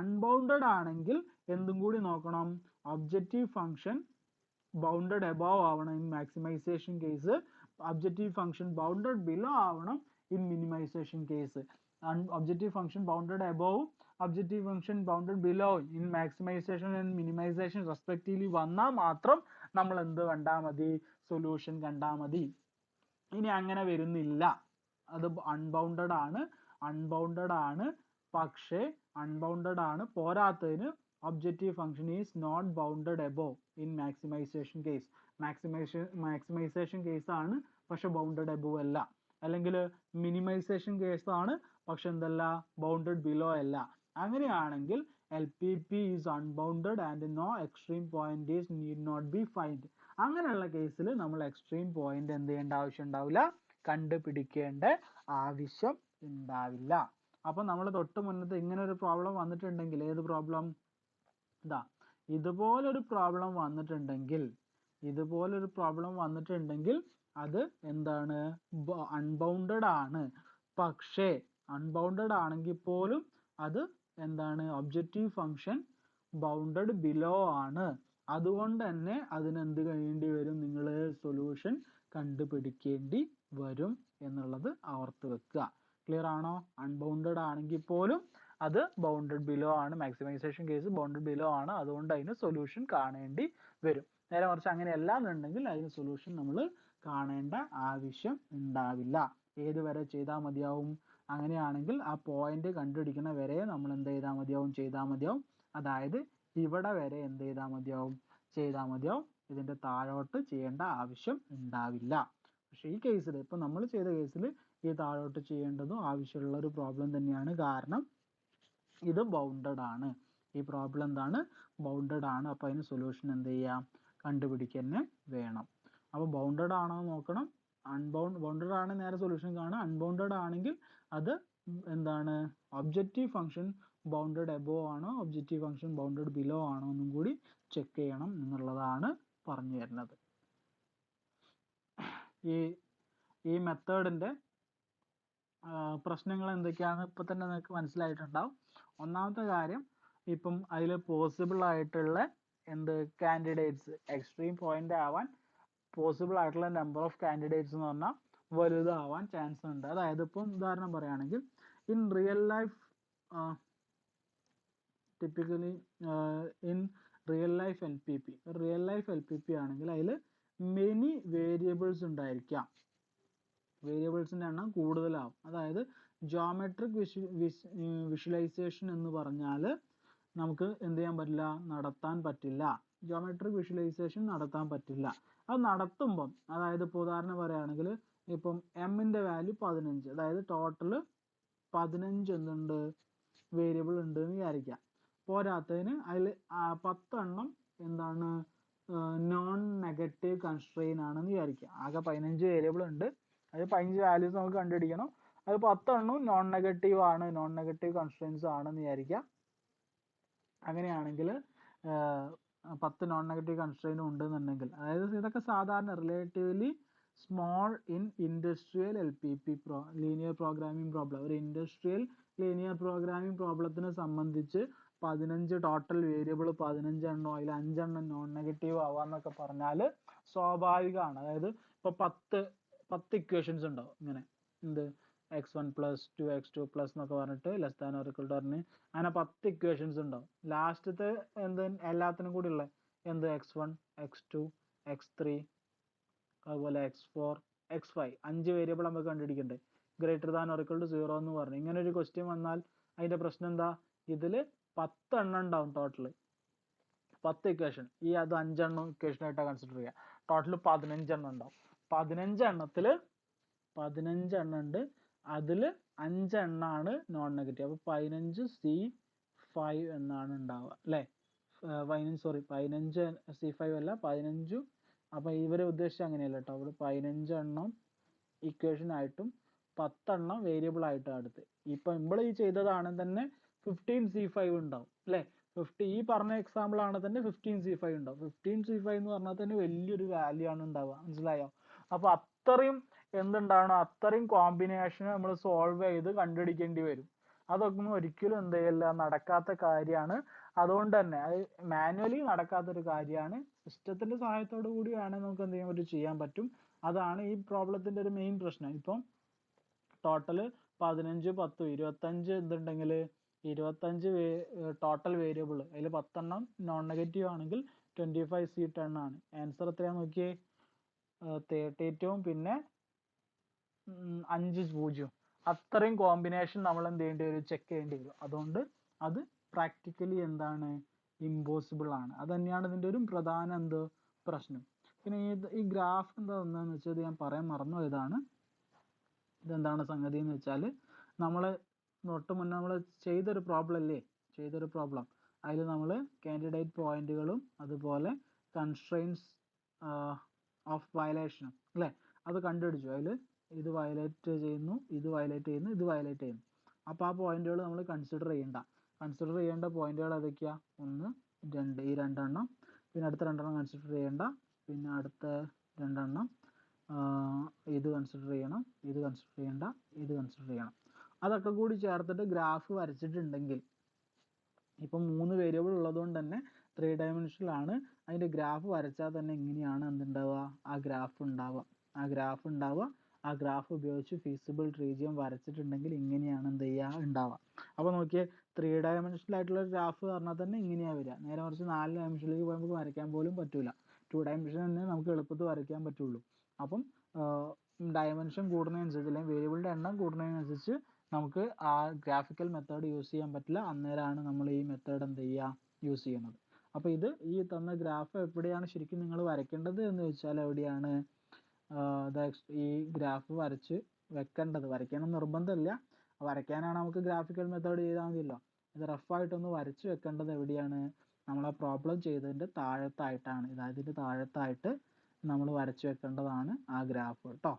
Speaker 1: അൺബൗണ്ടഡ് ആണെങ്കിൽ എന്തും കൂടി നോക്കണം ഒബ്ജക്റ്റീവ് ഫംഗ്ഷൻ bounded above ആവണം in maximization case, objective function bounded below ആവണം in minimization case. objective function bounded above, objective function bounded below in maximization and minimization respectively വന്നാൽ മാത്രം നമ്മൾ എന്ത് കണ്ടാൽ മതി സൊല്യൂഷൻ കണ്ടാൽ മതി. ഇനി അങ്ങനെ വരുന്നില്ല, അത് അൺബൗണ്ടഡ് ആണ് പക്ഷേ അൺബൗണ്ടഡ് ആണ് പോരാത്തതിന് objective function is not bounded above in maximization case. maximization case ആണ് പക്ഷെ bounded above അല്ല, അല്ലെങ്കിൽ minimization case ആണ് പക്ഷെ എന്തല്ല bounded below അല്ല. അങ്ങനെയാണെങ്കിൽ LPP is unbounded and no extreme point is need not be find. അങ്ങനെയുള്ള കേസിൽ നമ്മൾ എക്സ്ട്രീം പോയിന്റ് എന്ത് ചെയ്യേണ്ട ആവശ്യം ഉണ്ടാവില്ല, കണ്ടുപിടിക്കേണ്ട ആവശ്യം ഉണ്ടാവില്ല. അപ്പൊ നമ്മൾ തൊട്ട് മുന്നത്തെ ഇങ്ങനെ ഒരു പ്രോബ്ലം വന്നിട്ടുണ്ടെങ്കിൽ, ഏത് പ്രോബ്ലം ഇതുപോലൊരു പ്രോബ്ലം വന്നിട്ടുണ്ടെങ്കിൽ അത് എന്താണ് അൺബൗണ്ടഡ് ആണ്. പക്ഷേ അൺബൗണ്ടഡ് ആണെങ്കിൽ പോലും അത് എന്താണ് ഒബ്ജക്റ്റീവ് ഫംഗ്ഷൻ ബൗണ്ടഡ് ബിലോ ആണ്. അതുകൊണ്ട് തന്നെ അതിനെന്ത് കഴിയേണ്ടി വരും, നിങ്ങൾ സൊല്യൂഷൻ കണ്ടുപിടിക്കേണ്ടി വരും എന്നുള്ളത് ഓർത്ത് വെക്കുക. ക്ലിയർ ആണോ? അൺബൗണ്ടഡ് ആണെങ്കിൽ പോലും അത് ബൗണ്ടഡ് ബിലോ ആണ്, മാക്സിമൈസേഷൻ കേസ് ബൗണ്ടഡ് ബിലോ ആണ്, അതുകൊണ്ട് അതിന് സൊല്യൂഷൻ കാണേണ്ടി വരും. നേരെ മറിച്ച് അങ്ങനെയല്ല എന്നുണ്ടെങ്കിൽ അതിന് സൊല്യൂഷൻ നമ്മൾ കാണേണ്ട ആവശ്യം ഉണ്ടാവില്ല. ഏത് വരെ ചെയ്താൽ മതിയാവും? അങ്ങനെയാണെങ്കിൽ ആ പോയിന്റ് കണ്ടുപിടിക്കുന്ന വരെ നമ്മൾ എന്ത് ചെയ്താൽ മതിയാവും? അതായത് ഇവിടെ വരെ എന്ത് ചെയ്താൽ മതിയാവും? ചെയ്താൽ മതിയാവും. ഇതിന്റെ താഴോട്ട് ചെയ്യേണ്ട ആവശ്യം ഉണ്ടാവില്ല. പക്ഷെ ഈ കേസിൽ, ഇപ്പൊ നമ്മൾ ചെയ്ത കേസിൽ ഈ താഴോട്ട് ചെയ്യേണ്ടതും ആവശ്യമുള്ള ഒരു പ്രോബ്ലം തന്നെയാണ്. കാരണം ഇത് ബൗണ്ടഡ് ആണ്. ഈ പ്രോബ്ലം എന്താണ്? ബൗണ്ടഡ് ആണ്. അപ്പൊ അതിന് സൊല്യൂഷൻ എന്ത് ചെയ്യാം? കണ്ടുപിടിക്കുക തന്നെ വേണം. അപ്പൊ ബൗണ്ടഡ് ആണോ നോക്കണം. ബൗണ്ടഡ് ആണ് നേരെ സൊല്യൂഷൻ കാണാം. അൺബൗണ്ടഡ് ആണെങ്കിൽ അത് എന്താണ്? ഒബ്ജക്റ്റീവ് ഫംഗ്ഷൻ ബൗണ്ടഡ് എബോവ് ആണോ, ഒബ്ജക്റ്റീവ് ഫംഗ്ഷൻ ബൗണ്ടഡ് ബിലോ ആണോ എന്നും കൂടി ചെക്ക് ചെയ്യണം എന്നുള്ളതാണ് പറഞ്ഞു തരുന്നത്. ഈ മെത്തേഡിന്റെ പ്രശ്നങ്ങൾ എന്തൊക്കെയാണ് ഇപ്പൊ തന്നെ നിങ്ങൾക്ക് മനസ്സിലായിട്ടുണ്ടാവും. ഒന്നാമത്തെ കാര്യം, ഇപ്പം അതിൽ പോസിബിൾ ആയിട്ടുള്ള കാൻഡിഡേറ്റ്സ്, എക്സ്ട്രീം പോയിന്റ് ആവാൻ പോസിബിൾ ആയിട്ടുള്ള നമ്പർ ഓഫ് കാൻഡിഡേറ്റ്സ് എന്ന് പറഞ്ഞാൽ വലുതാവാൻ ചാൻസ് ഉണ്ട്. അതായത് ഇപ്പം ഉദാഹരണം പറയുകയാണെങ്കിൽ, in real life typically in real life LPP, real life LPP ആണെങ്കിൽ അതിൽ മെനി വേരിയബിൾസ് ഉണ്ടായിരിക്കാം. വേരിയബിൾസിന്റെ എണ്ണം കൂടുതലാവും. അതായത് ജോമെട്രിക് വിഷ്വലൈസേഷൻ എന്ന് പറഞ്ഞാൽ നമുക്ക് എന്ത് ചെയ്യാൻ പറ്റില്ല? നടത്താൻ പറ്റില്ല. ജോമെട്രിക് വിഷ്വലൈസേഷൻ നടത്താൻ പറ്റില്ല. അത് നടത്തുമ്പം, അതായത് ഇപ്പോൾ ഉദാഹരണം പറയുകയാണെങ്കിൽ, ഇപ്പം എമ്മിന്റെ വാല്യൂ 15, അതായത് ടോട്ടൽ 15 എന്തുണ്ട്? വേരിയബിൾ ഉണ്ട് എന്ന് വിചാരിക്കാം. പോരാത്തതിന് അതിൽ 10 എണ്ണം എന്താണ്? നോൺ നെഗറ്റീവ് കൺസ്ട്രെയിൻ ആണെന്ന് വിചാരിക്കുക. ആകെ 15 വേരിയബിൾ ഉണ്ട്. അത് 15 വാല്യൂസ് നമുക്ക് കണ്ടുപിടിക്കണം. അത് 10 എണ്ണം നോൺ നെഗറ്റീവ് ആണ്, നോൺ നെഗറ്റീവ് കൺസ്ട്രെയിൻസ് ആണെന്ന് വിചാരിക്കുക. അങ്ങനെയാണെങ്കിൽ 10 നോൺ നെഗറ്റീവ് കൺസ്ട്രെയിൻ ഉണ്ടെന്നുണ്ടെങ്കിൽ, അതായത് ഇതൊക്കെ സാധാരണ relatively small in industrial LPP linear programming problem. ഒരു ഇൻഡസ്ട്രിയൽ ലീനിയർ പ്രോഗ്രാമിംഗ് പ്രോബ്ലത്തിനെ സംബന്ധിച്ച് 15 ടോട്ടൽ വേരിയബിൾ 15 എണ്ണോ അതിൽ 5 എണ്ണം നോൺ നെഗറ്റീവ് ആവാന്നൊക്കെ പറഞ്ഞാൽ സ്വാഭാവികമാണ്. അതായത് ഇപ്പൊ 10 ഇക്വേഷൻസ് ഉണ്ടാവും ഇങ്ങനെ, x1 plus 2x2 plus എന്നൊക്കെ പറഞ്ഞിട്ട് less than or equal to പറഞ്ഞ് അങ്ങനെ 10 ഇക്വേഷൻസ് ഉണ്ടാവും. ലാസ്റ്റത്തെ എല്ലാത്തിനും കൂടി ഉള്ള x1 x2 x3 അതുപോലെ x4 x5 5 വേരിയബിൾ നമുക്ക് കണ്ടുപിടിക്കണ്ടേ. Greater than or equal to 0 എന്ന് പറഞ്ഞു ഇങ്ങനെ ഒരു ക്വസ്റ്റ്യൻ വന്നാൽ അതിന്റെ പ്രശ്നം എന്താ? ഇതില് 10 എണ്ണം ഉണ്ടാവും ടോട്ടൽ, 10 ഇക്വേഷൻ. അത് 5 എണ്ണം ഇക്വേഷൻ ആയിട്ടാണ് കൺസിഡർ ചെയ്യുക. ടോട്ടൽ 15 എണ്ണം ഉണ്ടാവും. 15 എണ്ണത്തില് 15 എണ്ണം ഉണ്ട്. അതില് 5 എണ്ണാണ് നോൺ നെഗറ്റീവ്. അപ്പൊ 15C5 എന്നാണ് ഉണ്ടാവുക അല്ലെ. 15 C5 അല്ല 15. അപ്പൊ ഇവരെ ഉദ്ദേശിച്ച് അങ്ങനെയല്ല കേട്ടോ. അവിടെ 15 എണ്ണം ഇക്വേഷൻ ആയിട്ടും 10 എണ്ണം വേരിയബിൾ ആയിട്ടും അടുത്ത്. ഇപ്പൊ നമ്മൾ ഈ ചെയ്തതാണ് തന്നെ 15C5 ഉണ്ടാവും അല്ലെ. ഈ പറഞ്ഞ എക്സാമ്പിൾ ആണ് തന്നെ 15C5 ഉണ്ടാവും. 15C5 എന്ന് പറഞ്ഞാൽ തന്നെ വലിയൊരു വാല്യൂ ആണ് ഉണ്ടാവുക. മനസ്സിലായോ? അപ്പൊ അത്രയും എന്തുണ്ടാവണം? അത്രയും കോമ്പിനേഷൻ നമ്മൾ സോൾവ് ചെയ്ത് കണ്ടുപിടിക്കേണ്ടി വരും. അതൊന്നും ഒരിക്കലും എന്ത് ചെയ്യില്ല, നടക്കാത്ത കാര്യമാണ്. അതുകൊണ്ട് തന്നെ അത് മാനുവലി നടക്കാത്തൊരു കാര്യമാണ്. സിസ്റ്റത്തിന്റെ സഹായത്തോടു കൂടിയാണ് നമുക്ക് എന്ത് ചെയ്യാൻ പറ്റും, ചെയ്യാൻ പറ്റും. അതാണ് ഈ പ്രോബ്ലത്തിന്റെ ഒരു മെയിൻ പ്രശ്നം. ഇപ്പം ടോട്ടൽ 15 10 25 എന്തുണ്ടെങ്കിൽ 25 ടോട്ടൽ വേരിയബിൾ, അതിൽ 10 എണ്ണം നോൺ നെഗറ്റീവ് ആണെങ്കിൽ 25C10 ആണ്. ആൻസർ എത്രയാന്ന് നോക്കിയേ, 32 പിന്നെ 5 0. അത്രയും കോമ്പിനേഷൻ നമ്മൾ എന്ത് ചെയ്യേണ്ടി വരും, ചെക്ക് ചെയ്യേണ്ടി വരും. അതുകൊണ്ട് അത് പ്രാക്ടിക്കലി എന്താണ്, ഇമ്പോസിബിൾ ആണ്. അത് തന്നെയാണ് ഇതിന്റെ ഒരു പ്രധാന പ്രശ്നം. പിന്നെ ഈ ഗ്രാഫ് എന്താണെന്ന് വെച്ചാൽ ഞാൻ പറയാൻ മറന്നു പോയതാണ്. ഇതെന്താണ് സംഗതി എന്ന് വെച്ചാൽ, നമ്മൾ തൊട്ട് മുന്നേ നമ്മൾ ചെയ്തൊരു പ്രോബ്ലം അതിൽ നമ്മൾ കാൻഡിഡേറ്റ് പോയിന്റുകളും അതുപോലെ കൺസ്ട്രെയിൻസ് ഓഫ് വയലേഷനും അല്ലേ, അത് കണ്ടുപിടിച്ചു. അതിൽ ഇത് വയലേറ്റ് ചെയ്യുന്നു, ഇത് വയലേറ്റ് ചെയ്യുന്നു, ഇത് വയലേറ്റ് ചെയ്യുന്നു. അപ്പോൾ ആ പോയിന്റുകൾ നമ്മൾ കൺസിഡർ ചെയ്യേണ്ട പോയിന്റുകൾ ഏതൊക്കെയാ? 1 2, ഈ 2 എണ്ണം. പിന്നെ അടുത്ത 2 എണ്ണം കൺസിഡർ ചെയ്യേണ്ട. പിന്നെ അടുത്ത 2 എണ്ണം ഇത് കൺസിഡർ ചെയ്യണം, ഇത് കൺസിഡർ ചെയ്യേണ്ട, ഇത് കൺസിഡർ ചെയ്യണം. അതൊക്കെ കൂടി ചേർത്തിട്ട് ഗ്രാഫ് വരച്ചിട്ടുണ്ടെങ്കിൽ, ഇപ്പം 3 വേരിയബിൾ ഉള്ളതുകൊണ്ട് തന്നെ 3 ഡയമെൻഷനിൽ ആണ്. അതിന്റെ ഗ്രാഫ് വരച്ചാൽ തന്നെ എങ്ങനെയാണ് എന്തുണ്ടാവുക, ആ ഗ്രാഫ് ഉണ്ടാവുക. ആ ഗ്രാഫ് ഉപയോഗിച്ച് ഫീസിബിൾ റീജിയൻ വരച്ചിട്ടുണ്ടെങ്കിൽ ഇങ്ങനെയാണ് എന്ത് ചെയ്യുക ഉണ്ടാവുക. അപ്പോൾ നോക്കിയേ 3 ഡയമെൻഷണൽ ആയിട്ടുള്ള ഗ്രാഫ് പറഞ്ഞാൽ തന്നെ ഇങ്ങനെയാണ് വരിക. നേരെ മറിച്ച് 4 ഡയമെൻഷനിലേക്ക് പോയി നമുക്ക് വരയ്ക്കാൻ പോലും പറ്റൂല. 2 ഡയമെൻഷൻ തന്നെ നമുക്ക് എളുപ്പത്തിൽ വരയ്ക്കാൻ പറ്റുള്ളൂ. അപ്പം ഡയമെൻഷൻ കൂടുന്നതിനനുസരിച്ച് അല്ലെങ്കിൽ വേരിയബിളിൻ്റെ എണ്ണം കൂടുന്നതിനനുസരിച്ച് നമുക്ക് ആ ഗ്രാഫിക്കൽ മെത്തേഡ് യൂസ് ചെയ്യാൻ പറ്റില്ല. അന്നേരമാണ് നമ്മൾ ഈ മെത്തേഡ് എന്ത് ചെയ്യുക യൂസ് ചെയ്യുന്നത്. അപ്പോൾ ഇത് ഈ തന്ന ഗ്രാഫ് എവിടെയാണ് ശരിക്കും നിങ്ങൾ വരയ്ക്കേണ്ടത് എന്ന് വെച്ചാൽ എവിടെയാണ് ഈ ഗ്രാഫ് വരച്ച് വെക്കേണ്ടത്. വരയ്ക്കണം നിർബന്ധമില്ല, വരയ്ക്കാനാണ് നമുക്ക് ഗ്രാഫിക്കൽ മെത്തേഡ് ചെയ്താൽ മതിയല്ലോ. ഇത് റഫായിട്ടൊന്ന് വരച്ച് വെക്കേണ്ടത് എവിടെയാണ്, നമ്മളെ പ്രോബ്ലം ചെയ്തതിൻ്റെ താഴത്തായിട്ടാണ്. ഇതിൻ്റെ താഴത്തായിട്ട് നമ്മൾ വരച്ച് വെക്കേണ്ടതാണ് ആ ഗ്രാഫ് കേട്ടോ.